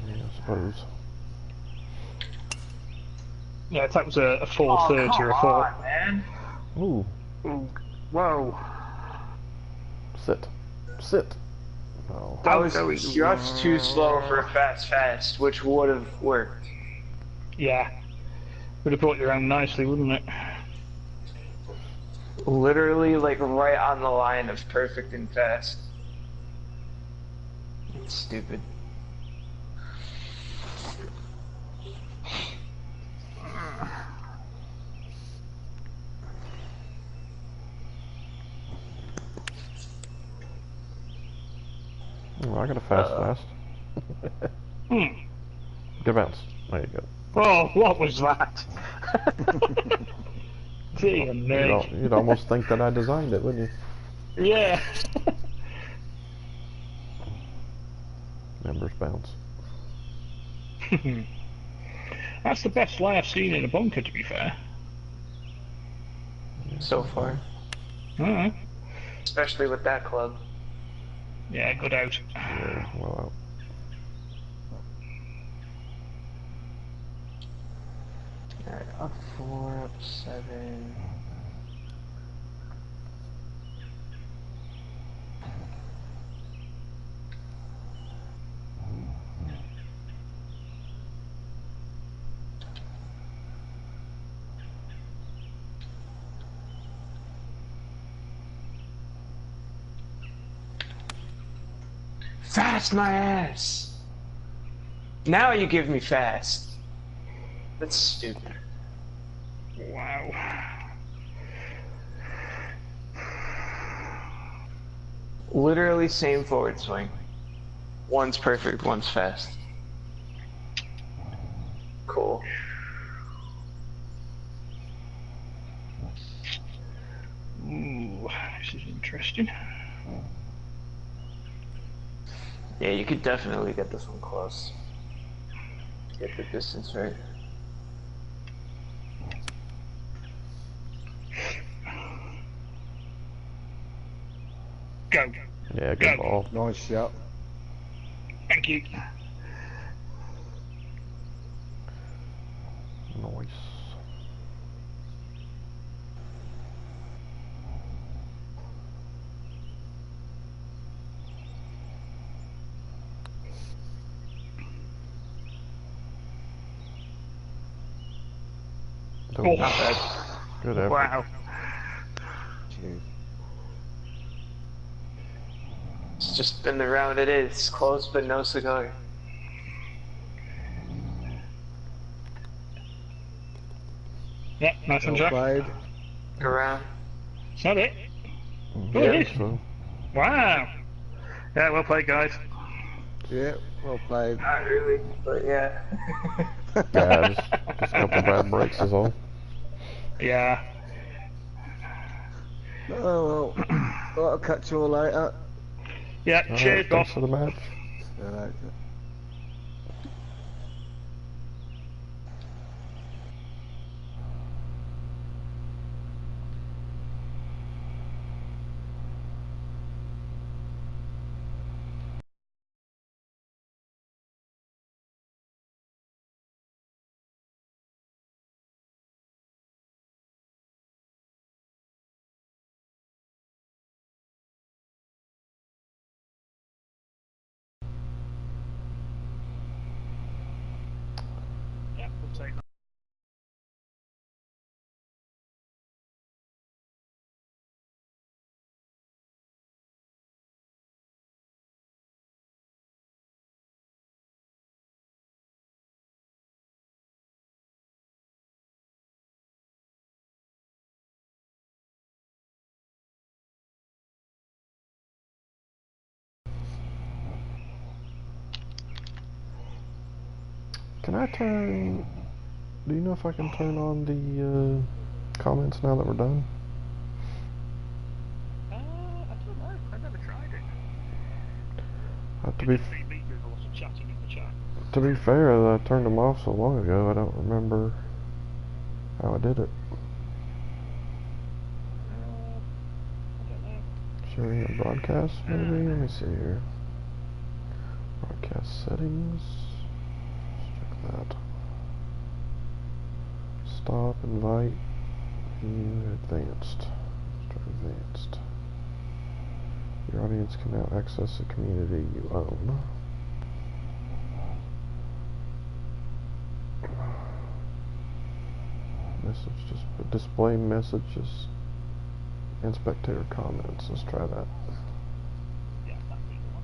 yeah, I suppose. Yeah, if that was a 430 come or a on, man. Ooh, Ooh, whoa. sit. Sit. Oh. I was Don't go just too slow for a fast, which would have worked. Yeah. Would have brought you around nicely, wouldn't it? Literally, like, right on the line of perfect and fast. It's stupid. Oh, I got a fast. Hmm. Good bounce. There you go. Oh, what was that? Dear me. You'd almost think that I designed it, wouldn't you? Yeah. Members bounce. That's the best lie I've seen in a bunker, to be fair. So far. Alright. Especially with that club. Yeah, good out. Yeah, well out. Alright, up 4, up 7. Fast my ass! Now you give me fast. That's stupid. Wow. Literally same forward swing. One's perfect, one's fast. Cool. Ooh, this is interesting. Yeah, you could definitely get this one close. Get the distance right. Go. Yeah, good Go. ball. Nice shot. Thank you. Nice. Oh. Not bad. Good effort. Wow. Cheers. It's just been the round it is. Close but no cigar. Yeah, nice one, Well Jack. played. Good round. Is that it? Yeah, it is. so, Wow. Yeah, well played, guys. Yeah, well played. Not really, but yeah. yeah, just a couple bad breaks is all. Yeah. Oh well. I'll catch you all later. Yeah, All cheers, right, boss. thanks for the match. See you later. Can I turn... Do you know if I can turn on the comments now that we're done? I don't know. I never tried it. To be It just made me do a lot of chatting in the chat. to be fair, I turned them off so long ago. I don't remember how I did it. I don't know. Sharing a broadcast, maybe. Let me see here. Broadcast settings. Let's check that. Stop, invite, view, advanced. Let's try advanced. Your audience can now access the community you own. Message, just display messages and spectator comments. Let's try that. Yeah, that'd be the one.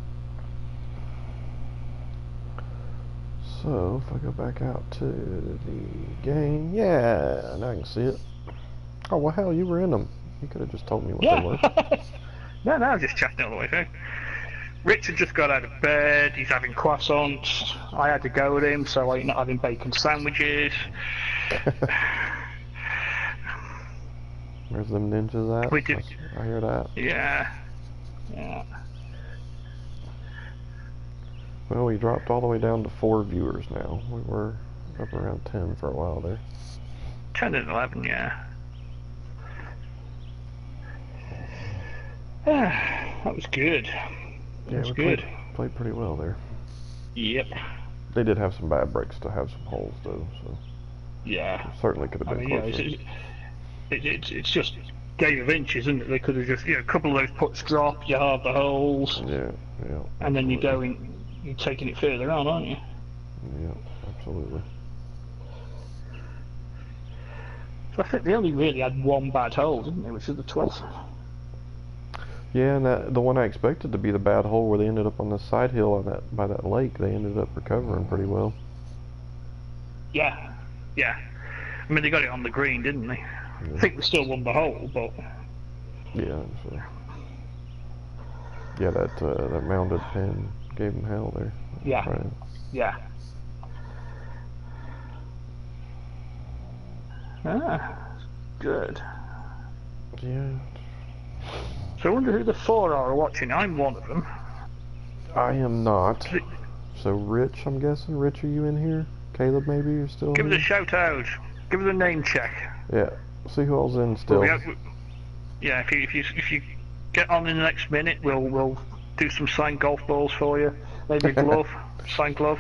So if I go back out to the game, yeah, now I can see it. Oh well, hell, you were in them. You could have just told me what they were. No, I'm just chatting all the way through. Richard just got out of bed. He's having croissants. I had to go with him, so I'm not having bacon sandwiches. Where's them ninjas at? We did- I hear that. Yeah. Well, we dropped all the way down to 4 viewers now. We were up around 10 for a while there. 10 and 11, yeah. That was good. Yeah, That's we good. played pretty well there. Yep. They did have some bad breaks to have some holes though, so Yeah. certainly could have I been mean, closer. it's just game of inches, isn't it? They could have just, a couple of those puts drop, you halve the holes, Yeah. and then absolutely. you're taking it further on, aren't you? Yeah, absolutely. So I think they only really had one bad hole, didn't they? Which is the 12th. Yeah, and the one I expected to be the bad hole where they ended up on the side hill on by that lake, they ended up recovering pretty well. Yeah. I mean, they got it on the green, didn't they? I think they still won the hole, but Yeah, so yeah, that mounded pin gave them hell there. Yeah. Right. yeah. Good. Yeah. So I wonder who the 4 are watching. I'm one of them. I am not. So Rich, I'm guessing. Rich, are you in here? Caleb, maybe you're still Give in us a here? shout out. Give us a name check. Yeah. See who all's in still. Yeah, if you get on in the next minute, we'll do some signed golf balls for you. Maybe a glove, signed glove.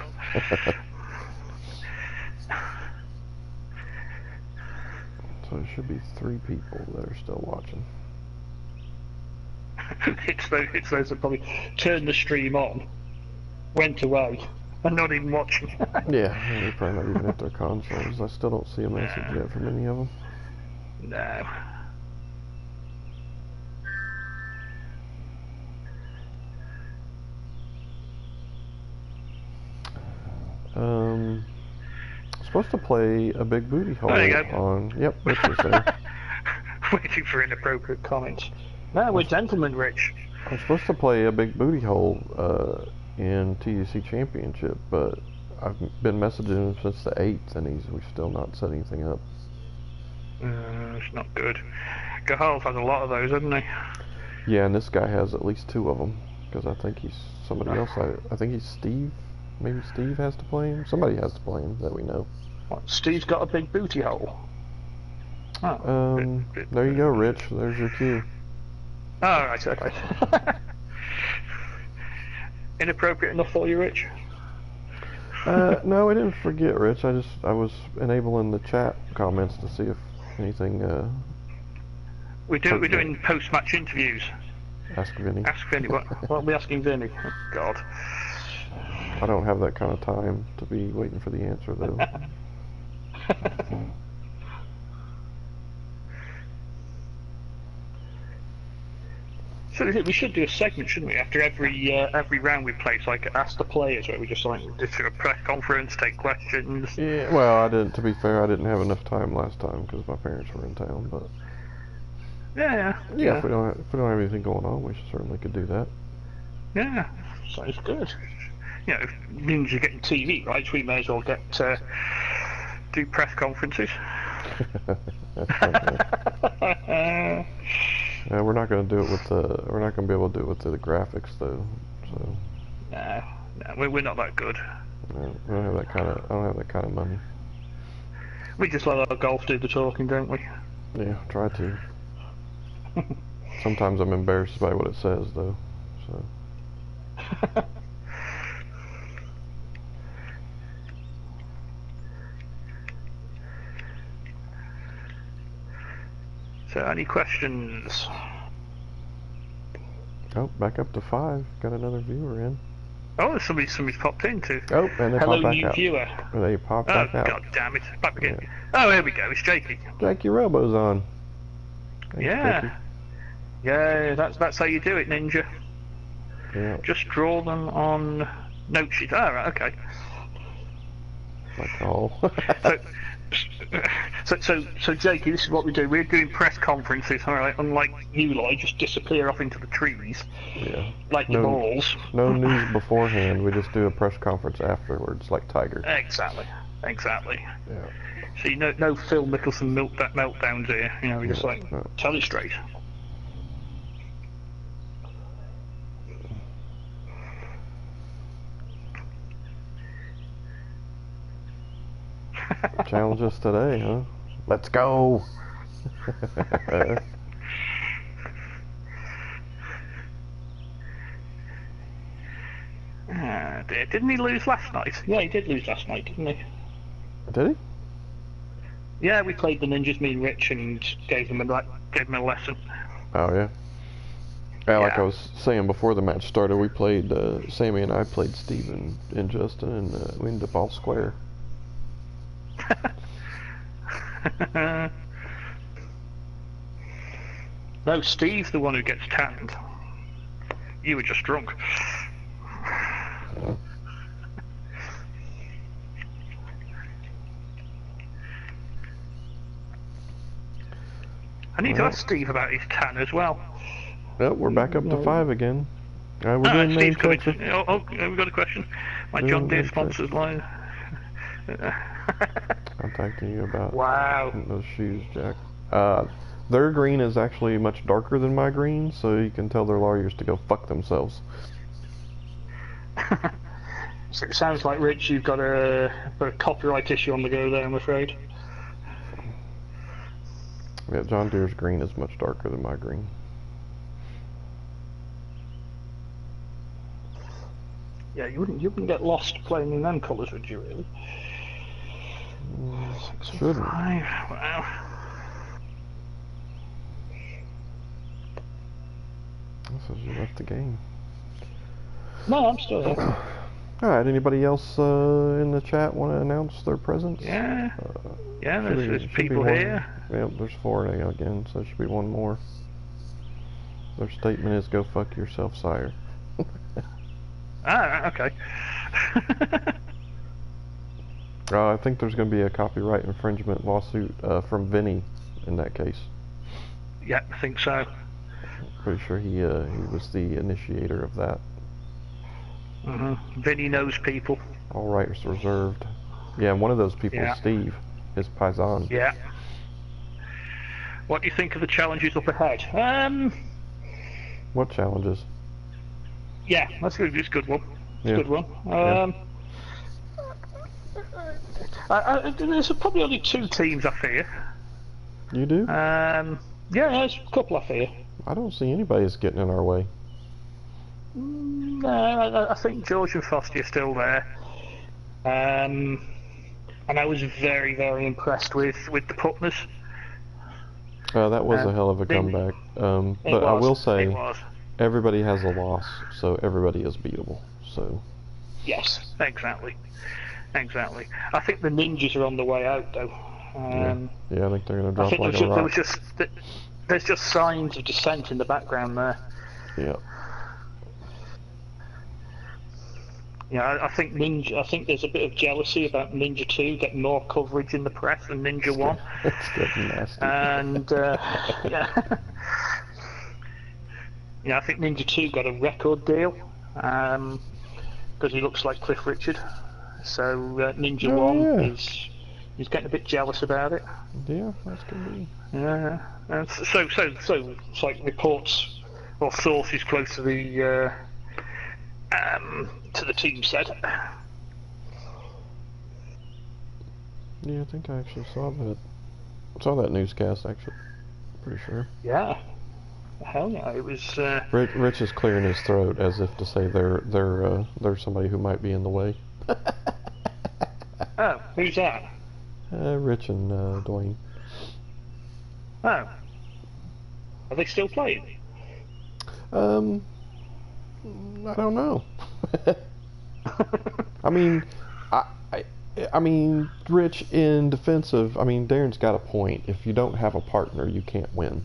So there should be 3 people that are still watching. It's those that probably turned the stream on, went away, and not even watching. Yeah, they're probably not even at their consoles. I still don't see a message yet from any of them. No. Supposed to play a big booty hole There you go. on. Yep, Rich is there. Waiting for inappropriate comments. No, we're gentlemen, Rich. I'm supposed to play a big booty hole in TUC Championship, but I've been messaging him since the 8th, and we've still not set anything up. It's not good. Gahal's had a lot of those, hasn't he? Yeah, and this guy has at least 2 of them, because I think he's somebody else. I think he's Steve. Maybe Steve has to play him. Somebody has to play him that we know. What, Steve's got a big booty hole. Oh, There you go, Rich. There's your cue. Oh, right, okay. Inappropriate enough for you, Rich? No, I didn't forget, Rich. I was enabling the chat comments to see if anything. We're doing post-match interviews. Ask Vinny. Ask Vinny. What are we asking Vinny? Oh, God. I don't have that kind of time to be waiting for the answer, though. So we should do a segment, shouldn't we? After every round we play, it's like ask the players, where we just like do a press conference, take questions. Yeah, well, to be fair, I didn't have enough time last time because my parents were in town. But Yeah. if we don't have anything going on, we certainly could do that. Yeah. Sounds good. you know, if Ninja getting TV rights, we may as well get do press conferences. Yeah, we're not going to do it with the. We're not going to be able to do it with the graphics though. So. No, we're not that good. No, I don't have that kind of. I don't have that kind of money. We just let our golf do the talking, don't we? Yeah, try to. Sometimes I'm embarrassed by what it says though. So. So, any questions? Oh, back up to 5. Got another viewer in. Oh, somebody's popped in too. Oh, and they Hello, pop back new out. viewer. They pop Oh, back out. god damn it. Back again. Yeah. Oh, here we go. It's Jakey. Jackie Robo's on. Thanks, Yeah. Jackie. Yeah, that's how you do it, Ninja. Yeah, Just draw them on note sheet. Oh, right, okay. like all. So, Jakey, this is what we do. We're doing press conferences, all right? Unlike you lot, you just disappear off into the trees, Yeah. like your No. balls. No news beforehand. We just do a press conference afterwards, like Tiger. Exactly. Yeah. See, no Phil Mickelson meltdowns here. You know, we just like No. tell it straight. Challenge us today, huh? Let's go. Dear. Didn't he lose last night? Yeah, he did lose last night, didn't he? Did he? Yeah, we played the Ninjas, me and Rich, and gave him a lesson. Oh yeah. Yeah, like Yeah. I was saying before the match started, we played. Sammy and I played Steve and Justin, and we ended up all square. No, Steve's the one who gets tanned. You were just drunk. I need to ask Steve about his tan as well. Yep, we're back up to 5 again. We're Ah, doing name Steve's coming. checks. We've got a question. My Doing John Deere name sponsors line. Contacting you about Wow. those shoes, Jack. Their green is actually much darker than my green, so you can tell their lawyers to go fuck themselves. So it sounds like, Rich, you've got a copyright issue on the go there, I'm afraid. Yeah, John Deere's green is much darker than my green. Yeah, you wouldn't get lost playing in them colours, would you, really? Shouldn't. Wow. So you left the game. No, I'm still here. Alright, anybody else in the chat want to announce their presence? Yeah. Yeah, there's Should be people one. here. Yep, there's 4 again, so there should be one more. Their statement is, go fuck yourself, sire. Ah, okay. I think there's going to be a copyright infringement lawsuit from Vinny in that case. Yeah, I think so. Pretty sure he was the initiator of that. Vinny knows people. All rights reserved. Yeah, and one of those people Yeah. is Steve, his paisan. Yeah. What do you think of the challenges up ahead? What challenges? Yeah, that's good. It's a good one. It's Yeah. a good one. There's probably only 2 teams I fear. You do? Yeah, there's a couple I fear. I don't see anybody that's getting in our way. No, I think George and Foster are still there. And I was very, very impressed with the Putners. That was a hell of a Vinny- comeback. It But I was, will it say, was. everybody has a loss, so everybody is beatable. So Yes, exactly. Exactly. I think the Ninjas are on the way out, though. yeah, I think they're gonna I drop think like a there rock. was just there's just signs of dissent in the background there. Yeah. Yeah, I think there's a bit of jealousy about Ninja 2 getting more coverage in the press than Ninja 1. It's getting nasty. And yeah. Yeah, I think Ninja 2 got a record deal. Because because he looks like Cliff Richard. So Ninja Oh, One yeah. is getting a bit jealous about it. Yeah, that's gonna be. Yeah, and so it's like reports or sources close to the team said. Yeah, I think I actually saw that newscast. Actually, pretty sure. Yeah, hell yeah, it was. Rich is clearing his throat as if to say there's somebody who might be in the way. Oh, who's that? Rich and Dwayne. Oh, are they still playing? I don't know. I mean, I mean, Rich in defensive. I mean, Darren's got a point. If you don't have a partner, you can't win.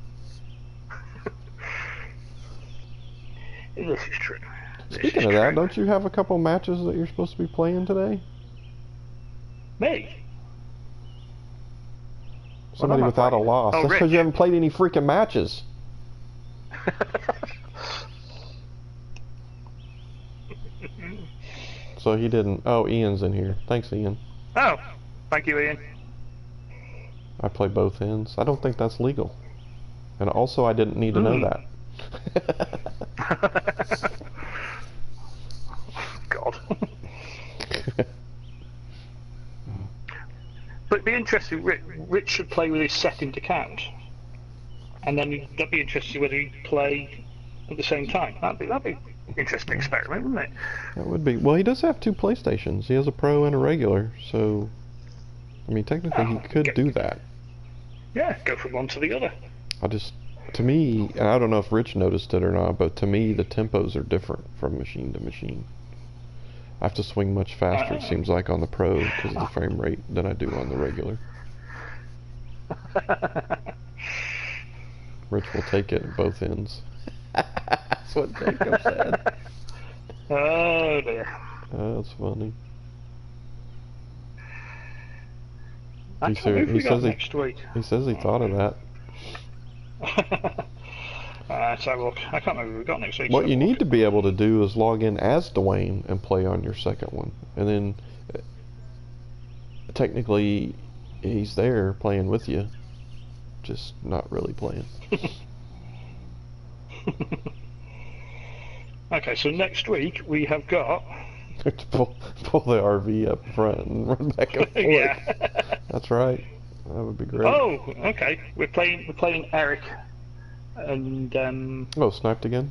This is true. Speaking of that, don't you have a couple matches that you're supposed to be playing today? Me? Somebody am I without a playing? loss. Oh, That's because Rich. you haven't played any freaking matches. So he didn't. Oh, Ian's in here. Thanks, Ian. Oh, thank you, Ian. I play both ends. I don't think that's legal. And also, I didn't need to know that. God. But it'd be interesting. Rich should play with his second account, and then that'd be interesting whether he'd play at the same time. That'd be an interesting experiment, wouldn't it? That would be. Well, he does have two PlayStations. He has a Pro and a regular. So, I mean, technically, he could do that. Yeah, go from one to the other. To me, and I don't know if Rich noticed it or not, but to me, the tempos are different from machine to machine. I have to swing much faster, it seems like, on the Pro because of the frame rate than I do on the regular. Rich will take it at both ends. That's what Jacob said. Oh dear. That's funny. I He can't believe we got says next week. he says he thought of that. Let's have a look. I can't remember what we got next week. What you need to be able to do is log in as Dwayne and play on your second one. And then technically he's there playing with you, just not really playing. Okay, so next week we have got. To pull the RV up front and run back and forth. Yeah. That's right. That would be great. Oh, okay. We're playing Eric, and Oh, sniped again?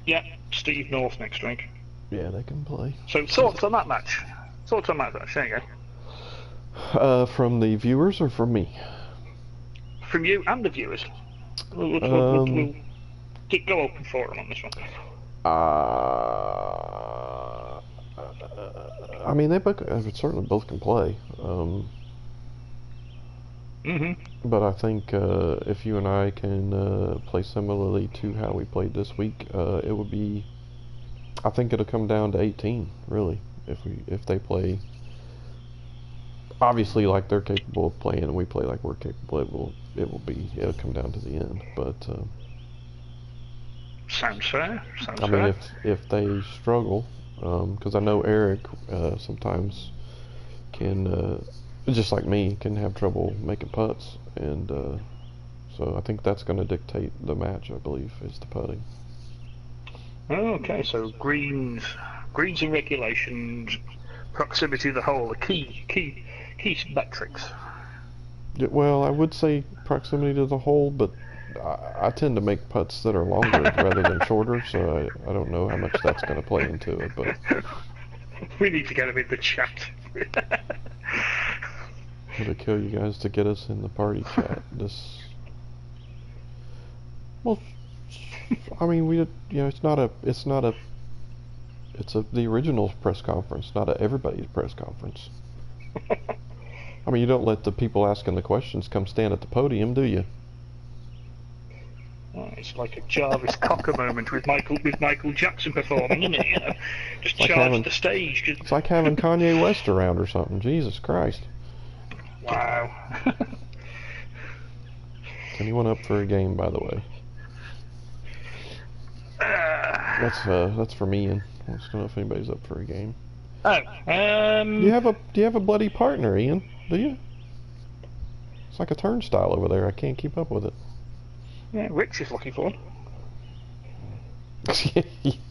yeah, Steve North next week. Yeah, they can play. So thoughts on that match? Thoughts on that match? There you go. From the viewers or from me? From you and the viewers. We'll go open forum on this one. I mean, they certainly both can play. But I think if you and I can play similarly to how we played this week, it would be. I think it'll come down to 18, really. If they play, obviously, like they're capable of playing, and we play like we're capable. It'll come down to the end. But Sounds fair. I mean, if they struggle, because I know Eric sometimes can. Just like me, can have trouble making putts, and so I think that's going to dictate the match. I believe is the putting. Okay, so greens and regulations, proximity to the hole, the key metrics. Yeah, well, I would say proximity to the hole, but I tend to make putts that are longer rather than shorter, so I don't know how much that's going to play into it. But we need to get him in the chat. to kill you guys to get us in the party chat. Well, I mean, it's the original press conference, not everybody's press conference. I mean, you don't let the people asking the questions come stand at the podium, do you? Oh, it's like a Jarvis Cocker moment with Michael Jackson performing, isn't it? You know, just like charge the stage. It's like having Kanye West around or something. Jesus Christ. Wow. Is anyone up for a game, by the way? That's for me, Ian. Wants to know if anybody's up for a game. Oh, Do you have a bloody partner, Ian? Do you? It's like a turnstile over there. I can't keep up with it. yeah, Rich is looking for one.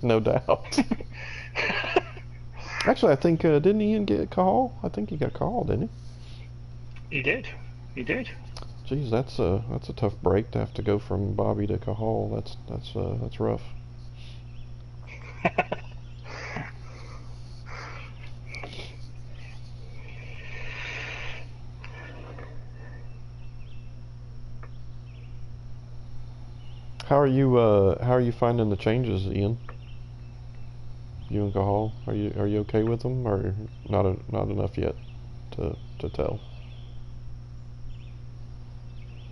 No doubt. Actually, I think didn't Ian get a call? I think he got called, didn't he? He did. He did. Jeez, that's a tough break to have to go from Bobby to Cahal. That's rough. How are you finding the changes, Ian? You and Cahal, are you okay with them, or not enough yet to tell?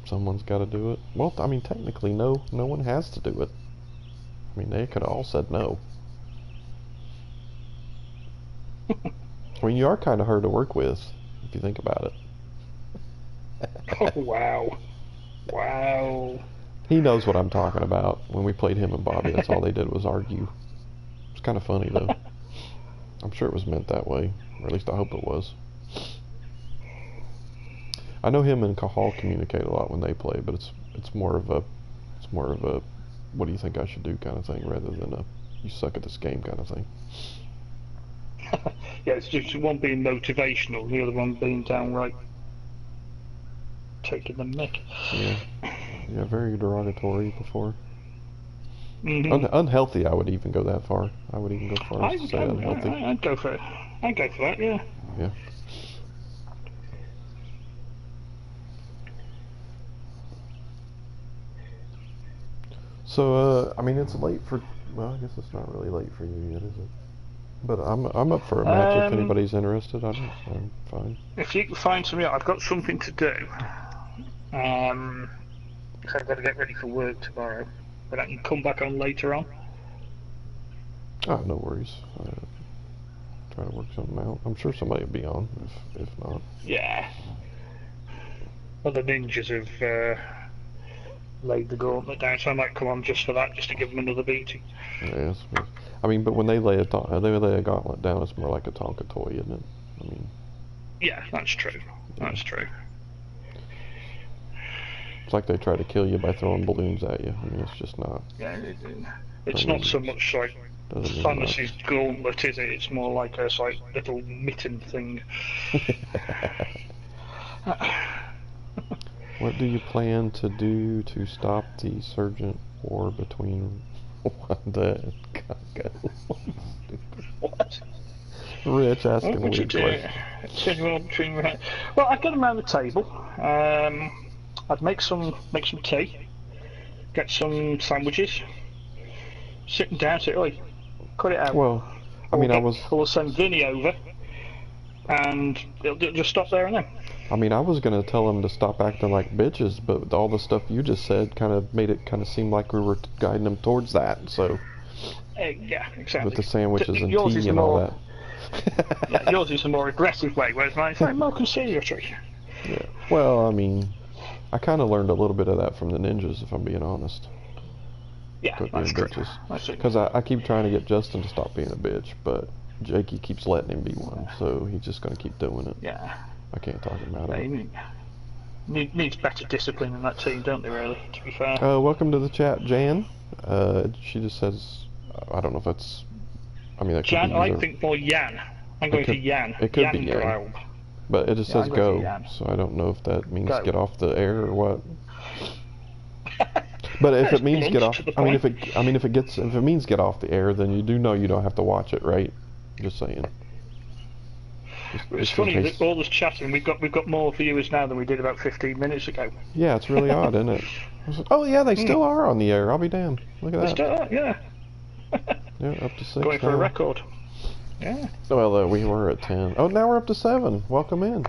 Someone's got to do it. Well, I mean, technically, no one has to do it. I mean, they could have all said no. I mean, you are kind of hard to work with, if you think about it. Oh, wow. Wow. He knows what I'm talking about. When we played him and Bobby, that's all they did was argue. It's kind of funny, though. I'm sure it was meant that way, or at least I hope it was. I know him and Cahal communicate a lot when they play, but it's more of a what do you think I should do kind of thing, rather than a you suck at this game kind of thing. Yeah, it's just one being motivational, the other one being downright taking the mick. Yeah, very derogatory before. Mm-hmm. Unhealthy, I would even go that far. I would even go far as to say unhealthy. I'd go for it. I'd go for that, yeah. Yeah. So, I mean, it's late for. Well, I guess it's not really late for you yet, is it? But I'm up for a match if anybody's interested. I'm fine. If you can find something, I've got something to do. So I've got to get ready for work tomorrow, but I can come back on later on. Oh, no worries. Try to work something out. I'm sure somebody will be on. If not. Yeah. Well, the ninjas have laid the gauntlet down, so I might come on just for that, just to give them another beating. Yes. I mean, but when they lay a gauntlet down, it's more like a Tonka toy, isn't it? I mean. Yeah, that's true. That's true. It's like they try to kill you by throwing balloons at you. I mean, it's just not. Yeah, it's not so much like Fantasy's gauntlet, is it? It's more like a little mitten thing. What do you plan to do to stop the surgent war between Wanda and Kako? What? Rich asking a What would you weird do? question. Well, I'd get them around the table. I'd make some tea, get some sandwiches, sit them down, say, oi, cut it out. Well, I mean, We'll send Vinny over, and it'll just stop there and then. I mean, I was gonna tell them to stop acting like bitches, but all the stuff you just said kind of made it kind of seem like we were guiding them towards that. So. Yeah, exactly. With the sandwiches and yours tea is and all that. Yeah, yours is a more aggressive way, whereas mine's like more conciliatory. Yeah. Well, I mean, I kind of learned a little bit of that from the ninjas, if I'm being honest. Yeah, Quit that's being true. bitches. Because I keep trying to get Justin to stop being a bitch, but Jakey keeps letting him be one, so he's just going to keep doing it. Yeah. I can't talk him out of it. Needs better discipline in that team, don't they, really, to be fair? Welcome to the chat, Jan. She just says, I don't know if that's, I mean, that could Jan, be I think more Yan. I'm going for Yan. It could Yan be Yan. Graub. But it just says I'm going for go, Yan. so I don't know if that means Go. get off the air or what. But if it means get off, I mean, if it means get off the air, then you do know you don't have to watch it, right? Just saying. It's funny that all this chatting, we've got more viewers now than we did about 15 minutes ago. Yeah, it's really odd, isn't it? I was like, oh yeah, they still are on the air. I'll be damned. Look at that. Still, yeah. Yeah, up to 6 Going for a now. record. Yeah. Well, we were at 10. Oh, now we're up to 7. Welcome in.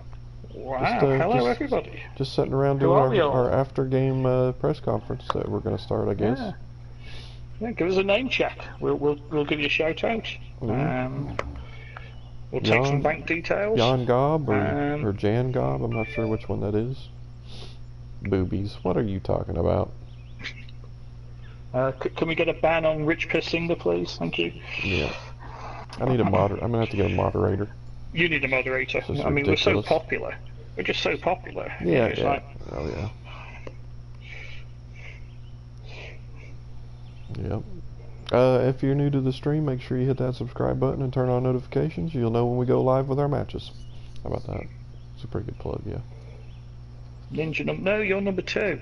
Wow. Hello, everybody. Just sitting around Who doing are we all? our after-game press conference that we're going to start, I guess. Yeah, give us a name check. We'll give you a shout out. We'll take some bank details. Jan Gob or Jan Gob. I'm not sure which one that is. Boobies. What are you talking about? Can we get a ban on Rich Persinger, please? Thank you. Yeah. I need a I'm gonna have to get a moderator. You need a moderator. This is I mean, we're so ridiculous. popular. We're just so popular. Yeah, It's yeah. like, Oh yeah. Yep. If you're new to the stream, make sure you hit that subscribe button and turn on notifications. You'll know when we go live with our matches. How about that? It's a pretty good plug, yeah. No, you're number 2.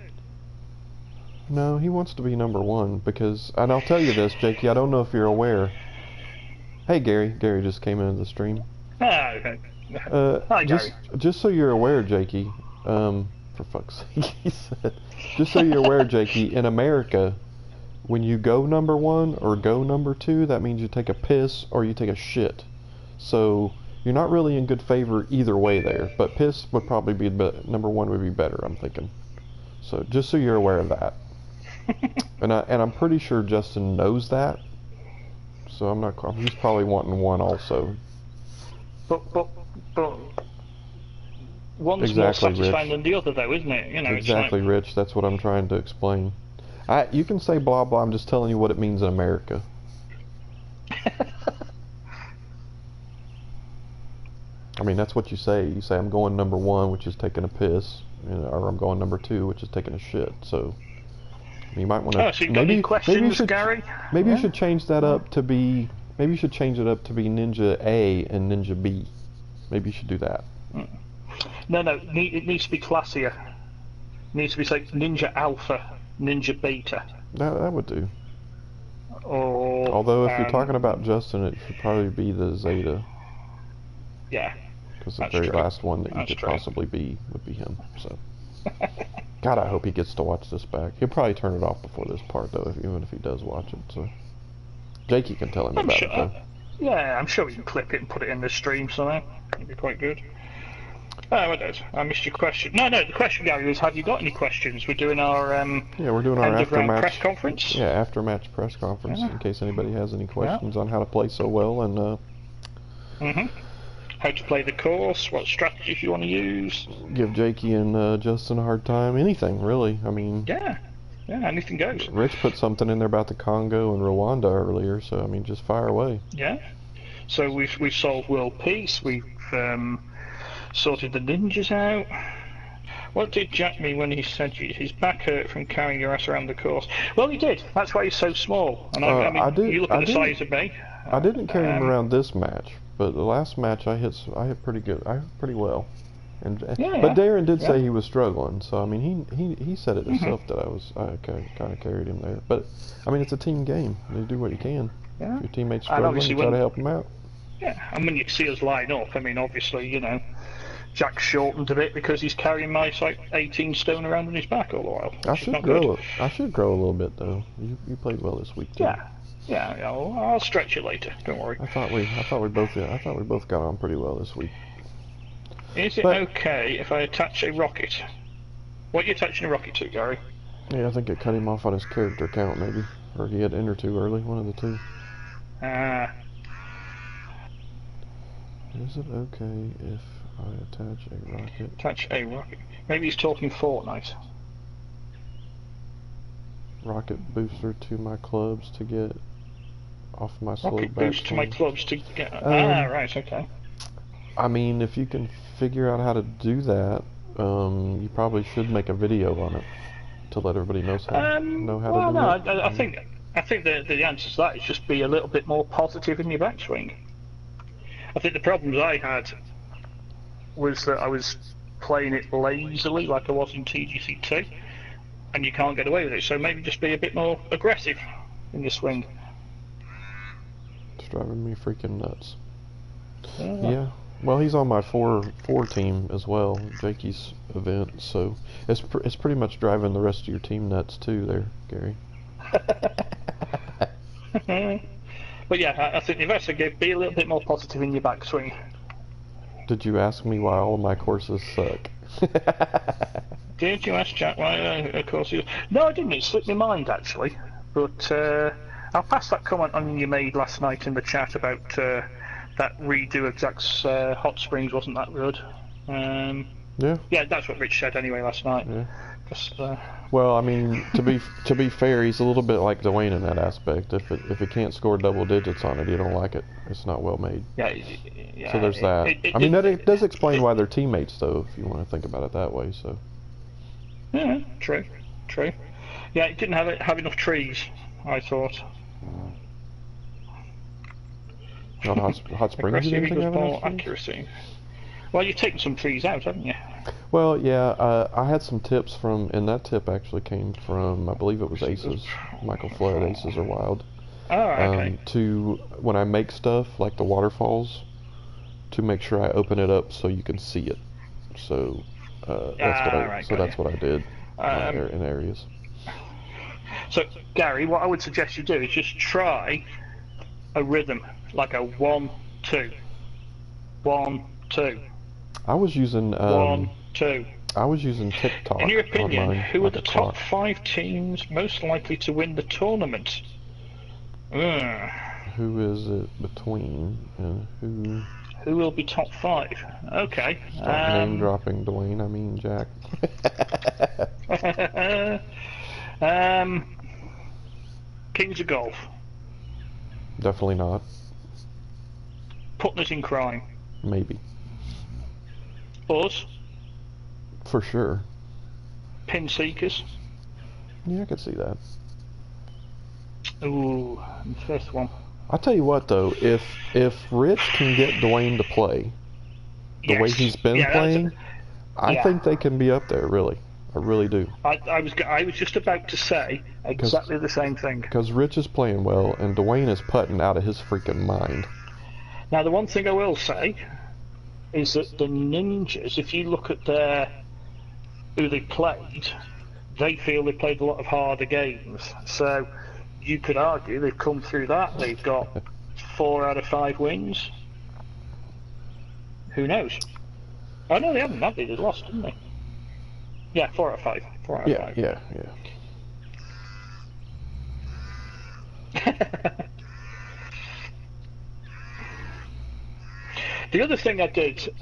No, he wants to be number 1 because, and I'll tell you this, Jakey, I don't know if you're aware. Hey, Gary. Gary just came into the stream. Ah, okay. Hi, Gary. Just so you're aware, Jakey, for fuck's sake, he said, just so you're aware, Jakey, in America, when you go number 1 or go number 2, that means you take a piss or you take a shit. So you're not really in good favor either way there. But piss would probably be number 1 would be better, I'm thinking. So just so you're aware of that. and I'm pretty sure Justin knows that. So he's probably wanting 1 also. But one's more satisfying than the other, though, isn't it? You know, Exactly, it's like, Rich. That's what I'm trying to explain. You can say blah blah. I'm just telling you what it means in America. I mean, that's what you say. You say I'm going number 1, which is taking a piss, or I'm going number 2, which is taking a shit. So you might want to. Oh, so you got any questions, Gary? Maybe you should change that up to be. Maybe you should change it up to be Ninja A and Ninja B. Maybe you should do that. No, it needs to be classier. It needs to be like Ninja Alpha, Ninja Beta. That would do. Or, although if you're talking about Justin, it should probably be the Zeta. Yeah. Because the very last one that you could possibly be would be him. So, God, I hope he gets to watch this back. He'll probably turn it off before this part, though, even if he does watch it. So, Jakey can tell him about it, though. Yeah, I'm sure we can clip it and put it in the stream somehow. It'd be quite good. Oh, what does? I missed your question. No, the question, Gary, was have you got any questions? We're doing our we're doing our after-match press conference. Yeah, after-match press conference in case anybody has any questions on how to play so well and how to play the course, what strategies you want to use. Give Jakey and Justin a hard time. Anything really. I mean. Yeah, anything goes. Rich put something in there about the Congo and Rwanda earlier, so I mean, just fire away. Yeah. So we've solved world peace. We've sorted the ninjas out. What did Jack mean when he said his back hurt from carrying your ass around the course? Well, he did. That's why he's so small. And I mean, you look at the size of me. I didn't carry him around this match, but the last match I hit pretty good. I hit pretty well. But Darren did say he was struggling, so I mean he said it himself that I kind of carried him there. But I mean it's a team game. You do what you can. Yeah. If your teammate's struggling, you try to help him out. Yeah, and when you see us line up, I mean obviously Jack's shortened a bit because he's carrying my 18 stone around on his back all the while. I should grow a little bit though. You played well this week too. Yeah. I'll stretch it later. Don't worry. I thought we both got on pretty well this week. Is it okay if I attach a rocket? What are you attaching a rocket to, Gary? Yeah, I think it cut him off on his character count, maybe. Or he had enter too early, one of the two. Is it okay if I attach a rocket? Attach a rocket. Maybe he's talking Fortnite. Rocket booster to my clubs to get off my slow back. Rocket boost to my clubs to get... right, okay. I mean, if you can figure out how to do that, you probably should make a video on it to let everybody know how to do it. I think the answer to that is just be a little bit more positive in your backswing. I think the problems I had was that I was playing it lazily like I was in TGC2, and you can't get away with it, so maybe just be a bit more aggressive in your swing. It's driving me freaking nuts. Yeah. Well, he's on my 4 team as well, Jakey's event, so it's pretty much driving the rest of your team nuts too there, Gary. But yeah, I think the advice I gave, be a little bit more positive in your backswing. Did you ask me why all my courses suck? Did you ask Jack why courses? No, I didn't. It slipped my mind actually, but I'll pass that comment on you made last night in the chat about that redo of Jack's Hot Springs wasn't that good. Yeah. Yeah, that's what Rich said anyway last night. Yeah. Just, Well, I mean, to be fair, he's a little bit like Dwayne in that aspect. If he can't score double digits on it, you don't like it. It's not well made. yeah. So there's that. I mean, it does explain why they're teammates, though, if you want to think about it that way. So. Yeah, true. Yeah, it didn't have enough trees, I thought. Not hot springs. You Aggressive didn't think equals of ball enough trees? accuracy. Well, you've taken some trees out, haven't you? Well, yeah. I had some tips from, and that tip actually came from, I believe it was Aces. Michael Flood, Aces Are Wild. Oh, okay. To when I make stuff like the waterfalls, to make sure I open it up so you can see it. So that's what I did in areas. So, Gary, what I would suggest you do is just try a rhythm, like a 1, 2, 1, 2. I was using 1, 2. I was using TikTok. In your opinion, on mine, who are like the a top clock. 5 teams most likely to win the tournament? Who is it between and who? Who will be top 5? Okay. Stop name dropping Dwayne. I mean Jack. Kings of Golf. Definitely not. Putners in Crime. Maybe. Us. For sure. Pin Seekers. Yeah, I could see that. Ooh, and the 5th one. I'll tell you what though, if Rich can get Dwayne to play the way he's been playing, I think they can be up there. Really, I really do. I was just about to say exactly the same thing. Because Rich is playing well, and Dwayne is putting out of his freaking mind. Now, the one thing I will say is that the Ninjas, if you look at who they played, they feel they played a lot of harder games. So you could argue they've come through that. They've got 4 out of 5 wins. Who knows? Oh no, they haven't. They lost, didn't they? Yeah, 4 out of 5. 4 out of 5. Yeah. The other thing I did,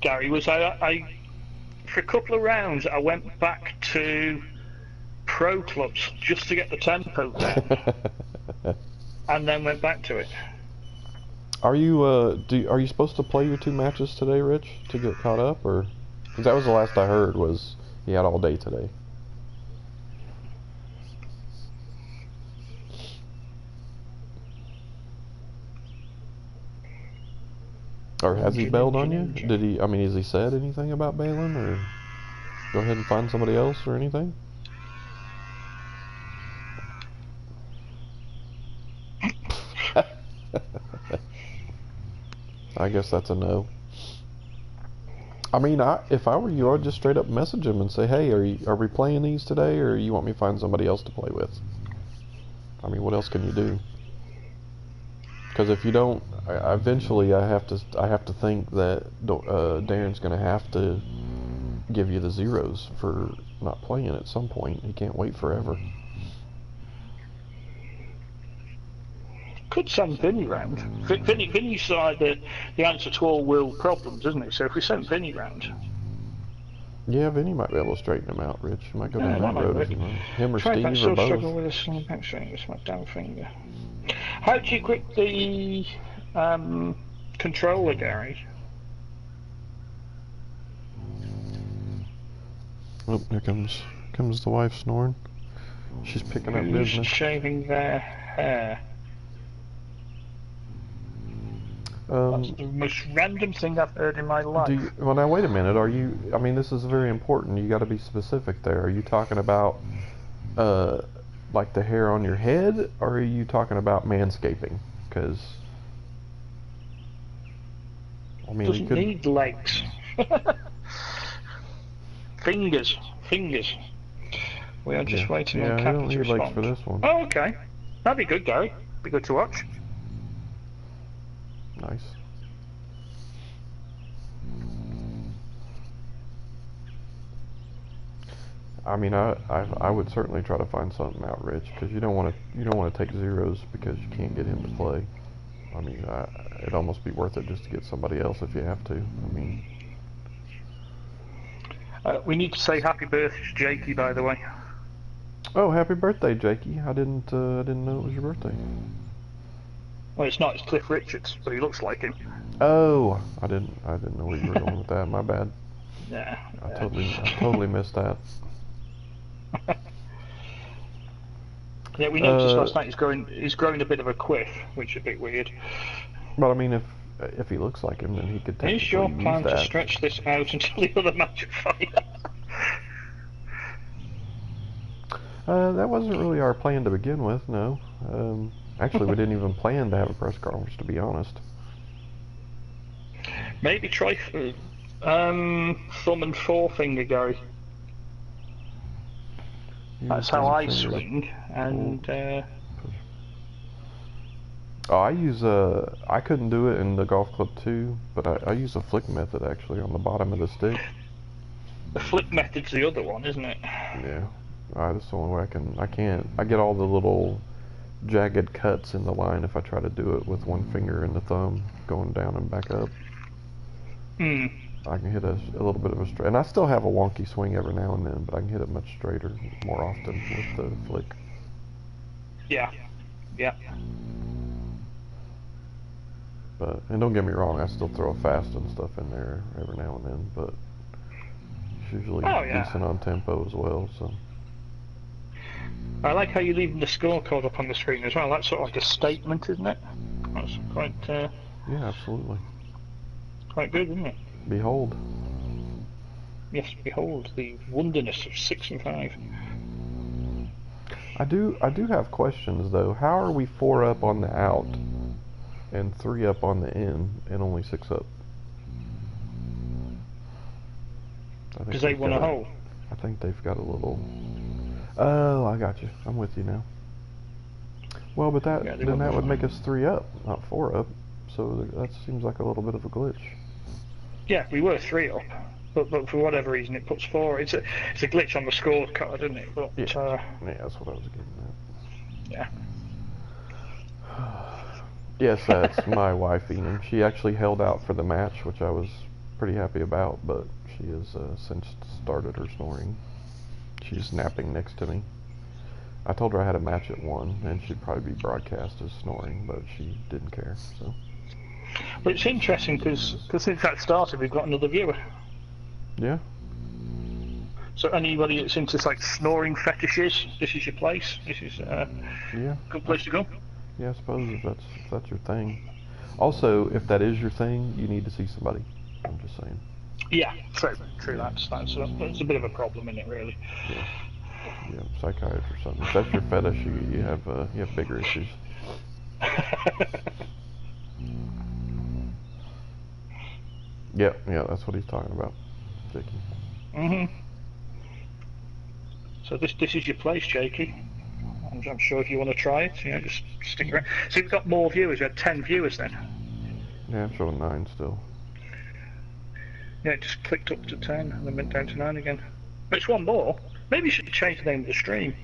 Gary, was I for a couple of rounds I went back to pro clubs just to get the tempo down, and then went back to it. Are you are you supposed to play your 2 matches today, Rich, to get caught up, or? Because that was the last I heard was he had all day today. Or has he bailed on you? Did he? I mean, has he said anything about bailing, or go ahead and find somebody else, or anything? I guess that's a no. I mean, if I were you, I'd just straight up message him and say, "Hey, are we playing these today, or you want me to find somebody else to play with?" I mean, what else can you do? Because if you don't, eventually I have to think that Darren's going to have to give you the zeros for not playing at some point. He can't wait forever. Could send Vinny round. Vinny's the answer to all world problems, isn't he? So if we sent Vinny round, yeah, Vinny might be able to straighten him out. Rich might go down that road. Him or Steve or still both. struggle with this back swing with my down finger. How do you grip the controller, Gary? Oh, here comes the wife snoring. She's picking up Who's business. shaving their hair? That's the most random thing I've heard in my life. Well, now wait a minute. Are you? I mean, this is very important. You got to be specific there. Are you talking about, like the hair on your head, or are you talking about manscaping? Because, I mean, Doesn't need legs. Fingers. We are just waiting on I Captain don't to need legs respond. for this one. Oh, okay. That'd be good, Gary. Be good to watch. Nice. I mean, I would certainly try to find something out, Rich, because you don't want to take zeros because you can't get him to play. I mean, it'd almost be worth it just to get somebody else if you have to. I mean, We need to say happy birthday to Jakey, by the way. Oh, happy birthday, Jakey! I didn't know it was your birthday. Well, it's not. It's Cliff Richards, but he looks like him. Oh, I didn't know where you were going with that. My bad. Yeah. I totally missed that. Yeah, we noticed last night he's growing a bit of a quiff, which is a bit weird. But I mean, if he looks like him, then he could technically Is your use plan to that. stretch this out until the other match of fire? That wasn't really our plan to begin with, no. Actually, we didn't even plan to have a press conference, to be honest. Maybe try thumb and forefinger, Gary. That's how I swing, and Oh, I couldn't do it in the golf club too, but I use a flick method actually on the bottom of the stick. the flick method's the other one, isn't it? Yeah, that's the only way I can't. I get all the little jagged cuts in the line if I try to do it with one finger and the thumb going down and back up. Hmm. I can hit a little bit of a straight, and I still have a wonky swing every now and then, but I can hit it much straighter more often with the flick. Yeah. Yeah. And don't get me wrong, I still throw a fast and stuff in there every now and then, but it's usually decent on tempo as well. So I like how you're leaving the scorecard up on the screen as well. That's sort of like a statement, isn't it? That's quite. Yeah, absolutely. Quite good, isn't it? Behold. Yes, behold the wonderness of 6 and 5. I do have questions though. How are we 4 up on the out and 3 up on the in and only 6 up? Because they won a hole. I think they've got a little. Oh, I got you. I'm with you now. Well, but that would make us 3 up, not 4 up. So that seems like a little bit of a glitch. Yeah, we were 3 up, but for whatever reason it puts 4. It's a glitch on the scorecard, isn't it? But yeah, that's what I was getting at. Yeah. Yes, that's my wife, Enum. She actually held out for the match, which I was pretty happy about, but she has since started her snoring. She's napping next to me. I told her I had a match at 1, and she'd probably be broadcast as snoring, but she didn't care. So. But it's interesting because since that started, we've got another viewer. Yeah. So anybody that's into like snoring fetishes, this is your place. This is a good place to go. Yeah, I suppose if that's your thing. Also, if that is your thing, you need to see somebody. I'm just saying. Yeah, true. That's a bit of a problem, isn't it? Really. Yeah, psychiatrist or something. If that's your fetish, you have bigger issues. Yeah, that's what he's talking about, Jakey. Mhm. So this is your place, Jakey. I'm sure if you want to try it, just stick around. So we've got more viewers. We had 10 viewers then. Yeah, I'm showing 9 still. Yeah, it just clicked up to 10 and then went down to 9 again. But it's one more. Maybe you should change the name of the stream.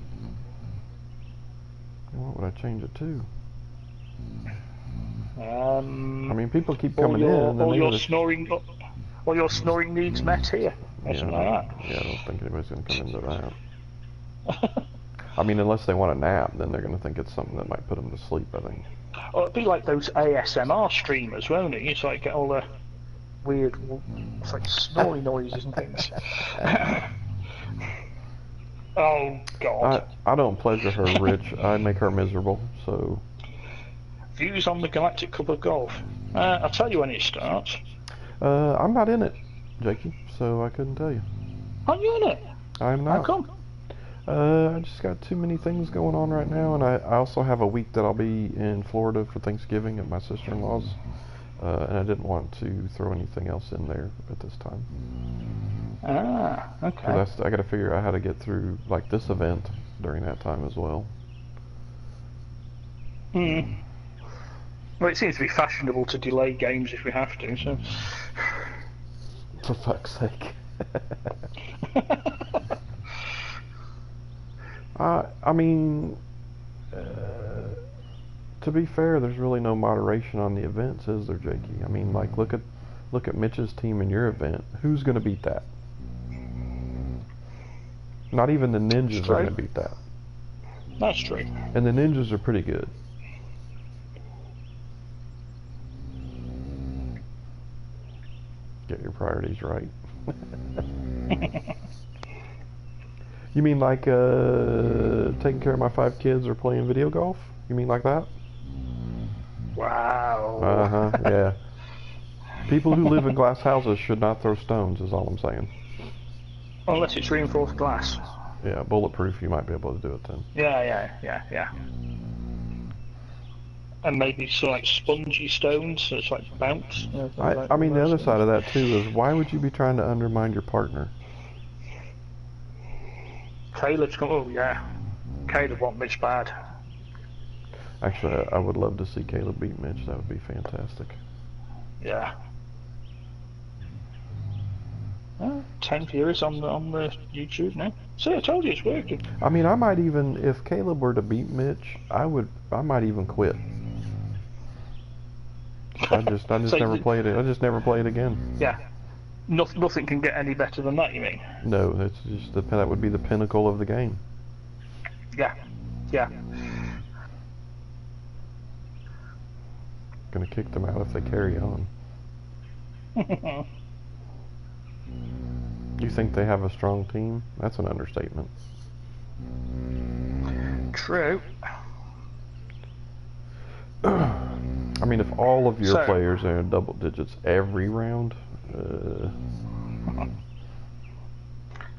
What would I change it to? I mean, people keep coming in. All your snoring needs met here. Or something like that. Yeah, I don't think anybody's going to come into that. I mean, unless they want a nap, then they're going to think it's something that might put them to sleep, I think. Well, it'd be like those ASMR streamers, won't it? It's like get all the weird, it's like snoring noises and things. Oh, God. I don't pleasure her, Rich. I make her miserable, so... Views on the Galactic Cup of Golf. I'll tell you when it starts. I'm not in it, Jakey, so I couldn't tell you. Aren't you in it? I'm not. How come? I just got too many things going on right now, and I also have a week that I'll be in Florida for Thanksgiving at my sister-in-law's, and I didn't want to throw anything else in there at this time. Ah, okay. I got to figure out how to get through like this event during that time as well. Hmm. Well, it seems to be fashionable to delay games if we have to, so... For fuck's sake. I mean, to be fair, there's really no moderation on the events, is there, Jakey? I mean, like, look at Mitch's team in your event. Who's going to beat that? Not even the ninjas are Right. going to beat that. That's true. And the ninjas are pretty good. Get your priorities right. You mean like taking care of my 5 kids or playing video golf? You mean like that? Wow. Uh-huh, yeah. People who live in glass houses should not throw stones, is all I'm saying. Unless it's reinforced glass. Yeah, bulletproof, you might be able to do it then. Yeah. And maybe some like spongy stones, so it's like bounce. You know, I mean, the other side of that too is, why would you be trying to undermine your partner? Caleb's come. Oh yeah, Caleb won't Mitch bad. Actually, I would love to see Caleb beat Mitch. That would be fantastic. Yeah. 10 viewers on the YouTube now. See, I told you it's working. I mean, I might even, if Caleb were to beat Mitch, I might even quit. I just So never you- played it. I just never play it again. Yeah. Nothing can get any better than that, you mean? No, that's just that would be the pinnacle of the game. Yeah. Gonna kick them out if they carry on. You think they have a strong team? That's an understatement. True. I mean, if all of your So- players are in double digits every round,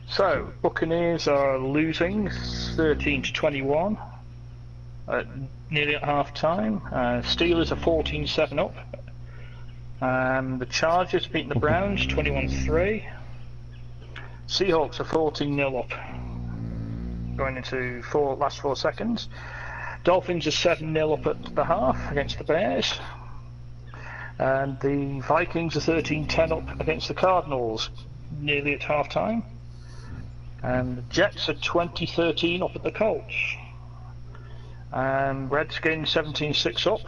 So, Buccaneers are losing 13-21 nearly at half time. Steelers are 14-7 up. The Chargers beating the Browns 21-3. Seahawks are 14-0 up going into last 4 seconds. Dolphins are 7-0 up at the half against the Bears. And the Vikings are 13-10 up against the Cardinals nearly at half time. And the Jets are 20-13 up at the Colts. And Redskins 17-6 up.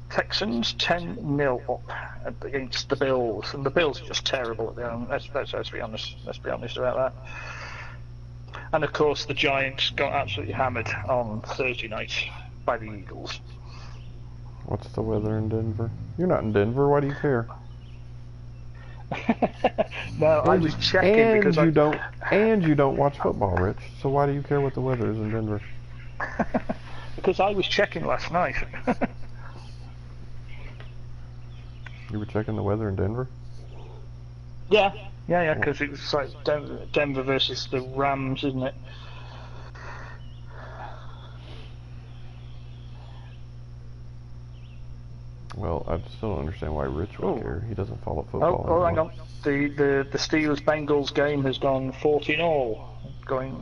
Texans 10-0 up against the Bills, and the Bills are just terrible at the moment. Let's be honest. Let's be honest about that. And of course, the Giants got absolutely hammered on Thursday night by the Eagles. what's the weather in Denver? You're not in Denver. Why do you care? No, I was checking because you don't watch football, Rich. So why do you care what the weather is in Denver? because I was checking last night. You were checking the weather in Denver? Yeah, because it was like Denver versus the Rams, isn't it? Well, I still don't understand why Rich would care. He doesn't follow football. Oh, hang anymore. on. The Steelers Bengals game has gone 14-all, going,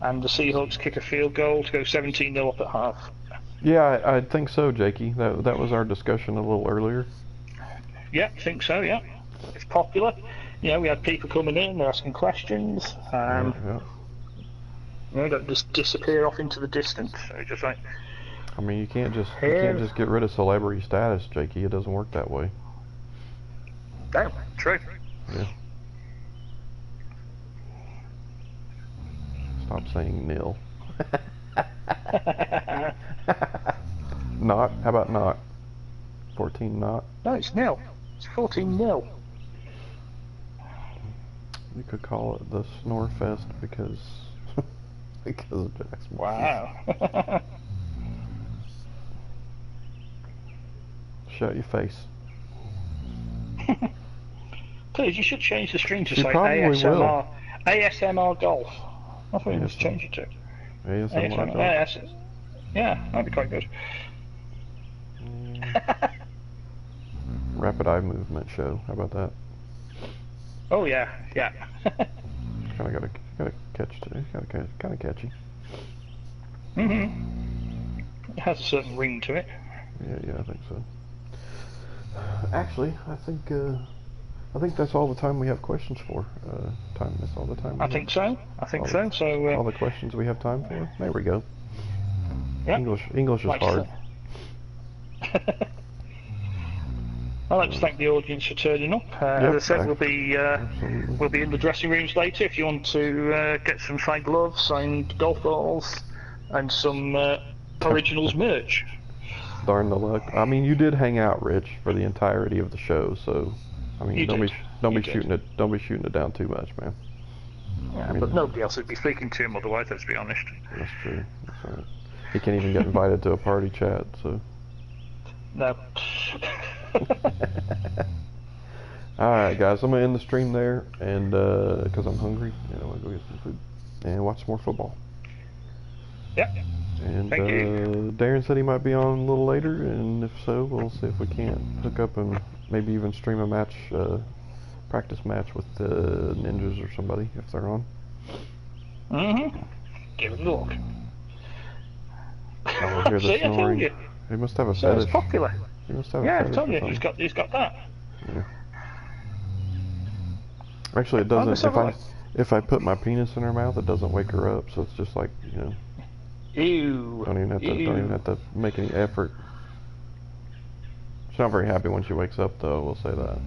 and the Seahawks kick a field goal to go 17-0 up at half. Yeah, I think so, Jakey. That was our discussion a little earlier. Yeah, I think so. Yeah, it's popular. You know, we had people coming in, they're asking questions. Yeah. You know, don't just disappear off into the distance. So just like, I mean, you can't just get rid of celebrity status, Jakey. It doesn't work that way. damn, true. Yeah. Stop saying nil. Not? How about not? 14 not? No, it's nil. It's 14-0. You could call it the Snore Fest because of Jackson. Wow. Shut your face. Please, you should change the stream to You say probably ASMR. will. ASMR golf. That's what you must change it to. ASMR. ASMR. Yeah, that'd be quite good. Rapid eye movement show. How about that? Oh yeah. Kind of gotta catch today. Kind of catchy. It has a certain ring to it. Yeah, I think so. Actually, I think that's all the time we have questions for. That's all the time. I think so. So. All the questions we have time for. There we go. Yeah. English is Like hard. I'd like to thank the audience for turning up. Yep, As I said, absolutely. we'll be in the dressing rooms later if you want to get some signed gloves, signed golf balls, and some Originals merch. Darn the luck. I mean, you did hang out, Rich, for the entirety of the show, so I mean, You don't did. be shooting it down too much, man. Yeah, I mean, but nobody else would be speaking to him otherwise, let's be honest. That's true. That's all right. He can't even get invited to a party chat, so. No. All right, guys, I'm gonna end the stream there, and because I'm hungry, and I want to go get some food and watch some more football. Yeah. And Thank you. Darren said he might be on a little later, and if so, we'll see if we can't hook up and maybe even stream a match, practice match with the Ninjas or somebody if they're on. Mm-hmm. Give it a look. I will hear the See, I told snoring. you. He must have a So it's fetish. popular. He must have a Yeah, I fetish told or you. something. He's got that. Yeah. Actually, it Oh, doesn't. let's have a look. If I put my penis in her mouth, it doesn't wake her up. So it's just like, you know, Ew. don't even have to make any effort. She's not very happy when she wakes up, though. We'll say that.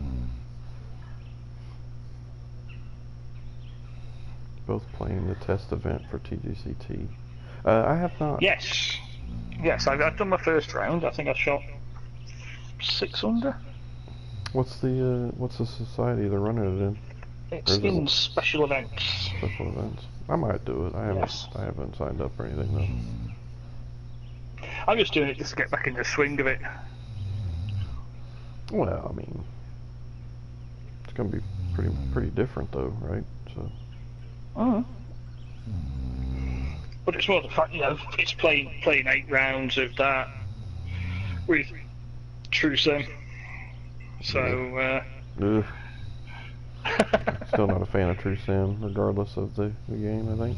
Both playing the test event for TGCT. I have not. Yes. Yes, I've done my first round. I think I shot 6 under. What's the society they're running it in? It's Or is it in special events. special events? I might do it. Yes. I haven't signed up or anything though. I'm just doing it just to get back in the swing of it. Well, I mean, it's gonna be pretty different though, right? So. Oh. But it's more the fact, you know, it's playing 8 rounds of that with True Sim. So, Ugh. Still not a fan of True Sim, regardless of the game, I think.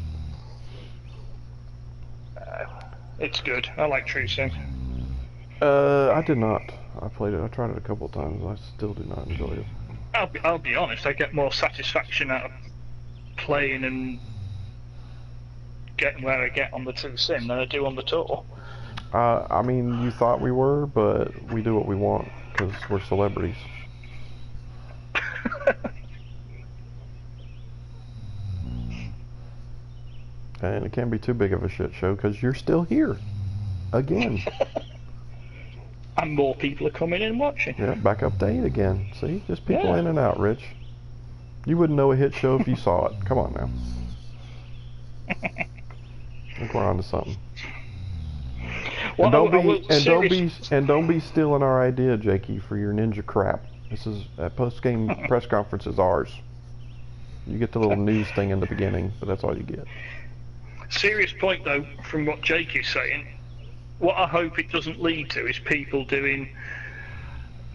it's good. I like True Sim. I did not. I played it. I tried it a couple of times. I still do not enjoy it. I'll be honest, I get more satisfaction out of playing and getting where I get on the True Sim than I do on the tour. I mean, you thought we were, but we do what we want because we're celebrities. And it can't be too big of a shit show because you're still here. Again. And more people are coming in and watching. Yeah, back up to 8 again. See? Just people Yeah. in and out, Rich. You wouldn't know a hit show if you saw it. Come on now. I think we're on to something. Well, And don't be stealing our idea, Jakey, for your ninja crap. This is that post-game press conference is ours. You get the little news thing in the beginning, but that's all you get. Serious point though, from what Jake is saying, what I hope it doesn't lead to is people doing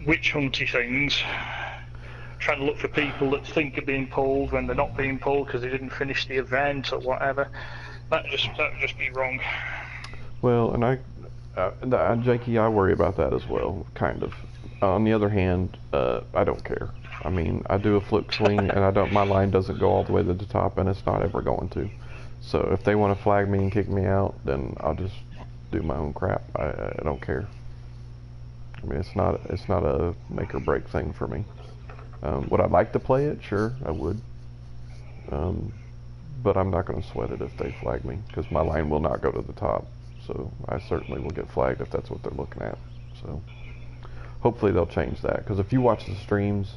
witch hunty things, trying to look for people that think are being pulled when they're not being pulled because they didn't finish the event or whatever. That would just be wrong. Well, and Jakey, I worry about that as well, kind of. On the other hand, I don't care. I mean, I do a flip swing, and my line doesn't go all the way to the top, and it's not ever going to. So if they want to flag me and kick me out, then I'll just do my own crap. I don't care. I mean, it's not a make or break thing for me. Would I like to play it? Sure, I would. But I'm not going to sweat it if they flag me, because my line will not go to the top. So I certainly will get flagged if that's what they're looking at. So hopefully they'll change that, because if you watch the streams,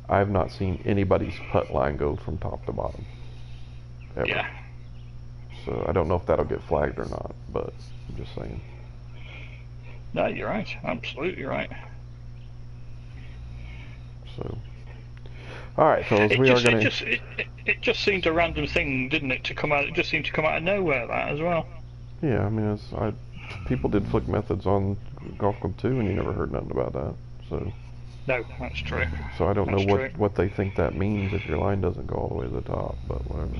I have not seen anybody's putt line go from top to bottom. Ever. Yeah. So I don't know if that'll get flagged or not, but I'm just saying. No, you're right. Absolutely right. So, all right, fellas, It just seemed a random thing, didn't it? To come out, it just seemed to come out of nowhere. That as well. Yeah, I mean, people did flick methods on Golf Club 2, and you never heard nothing about that. So. No, that's true. So I don't That's know true. what they think that means if your line doesn't go all the way to the top, but whatever.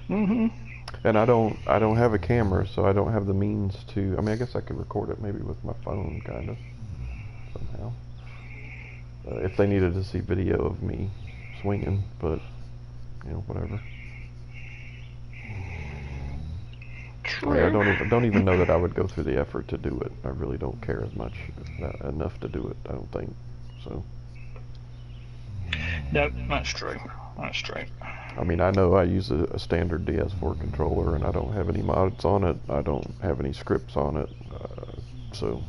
Mhm. And I don't have a camera, so I don't have the means to. I mean, I guess I could record it maybe with my phone, kind of, somehow. If they needed to see video of me swinging, but you know, whatever. Like, I don't even know that I would go through the effort to do it. I really don't care as much enough to do it. I don't think so. No, that's true. That's true. I mean, I know I use a standard DS4 controller, and I don't have any mods on it. I don't have any scripts on it, so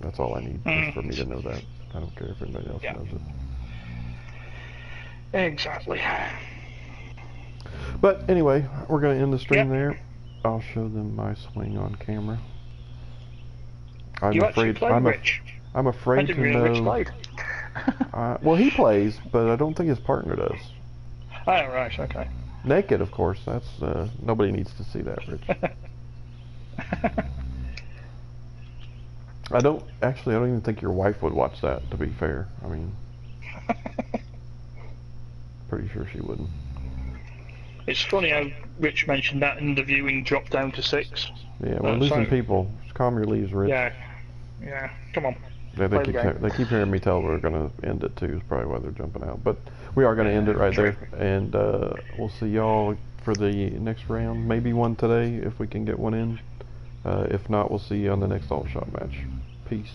that's all I need just for me to know that. I don't care if anybody else knows it. Exactly. But anyway, we're going to end the stream there. I'll show them my swing on camera. I'm afraid I didn't to realize know. Rich played. Well, he plays, but I don't think his partner does. Oh, right, okay. Naked, of course. That's nobody needs to see that, Rich. I don't even think your wife would watch that, to be fair. I mean, pretty sure she wouldn't. It's funny how Rich mentioned that and the viewing dropped down to 6. Yeah, we're losing people. Just calm your leaves, Rich. Yeah, come on. Yeah, Play the game. they keep hearing me tell we're going to end it too. Is probably why they're jumping out. But we are going to end it right there, and we'll see y'all for the next round. Maybe one today if we can get one in. If not, we'll see you on the next All Shot match. Peace.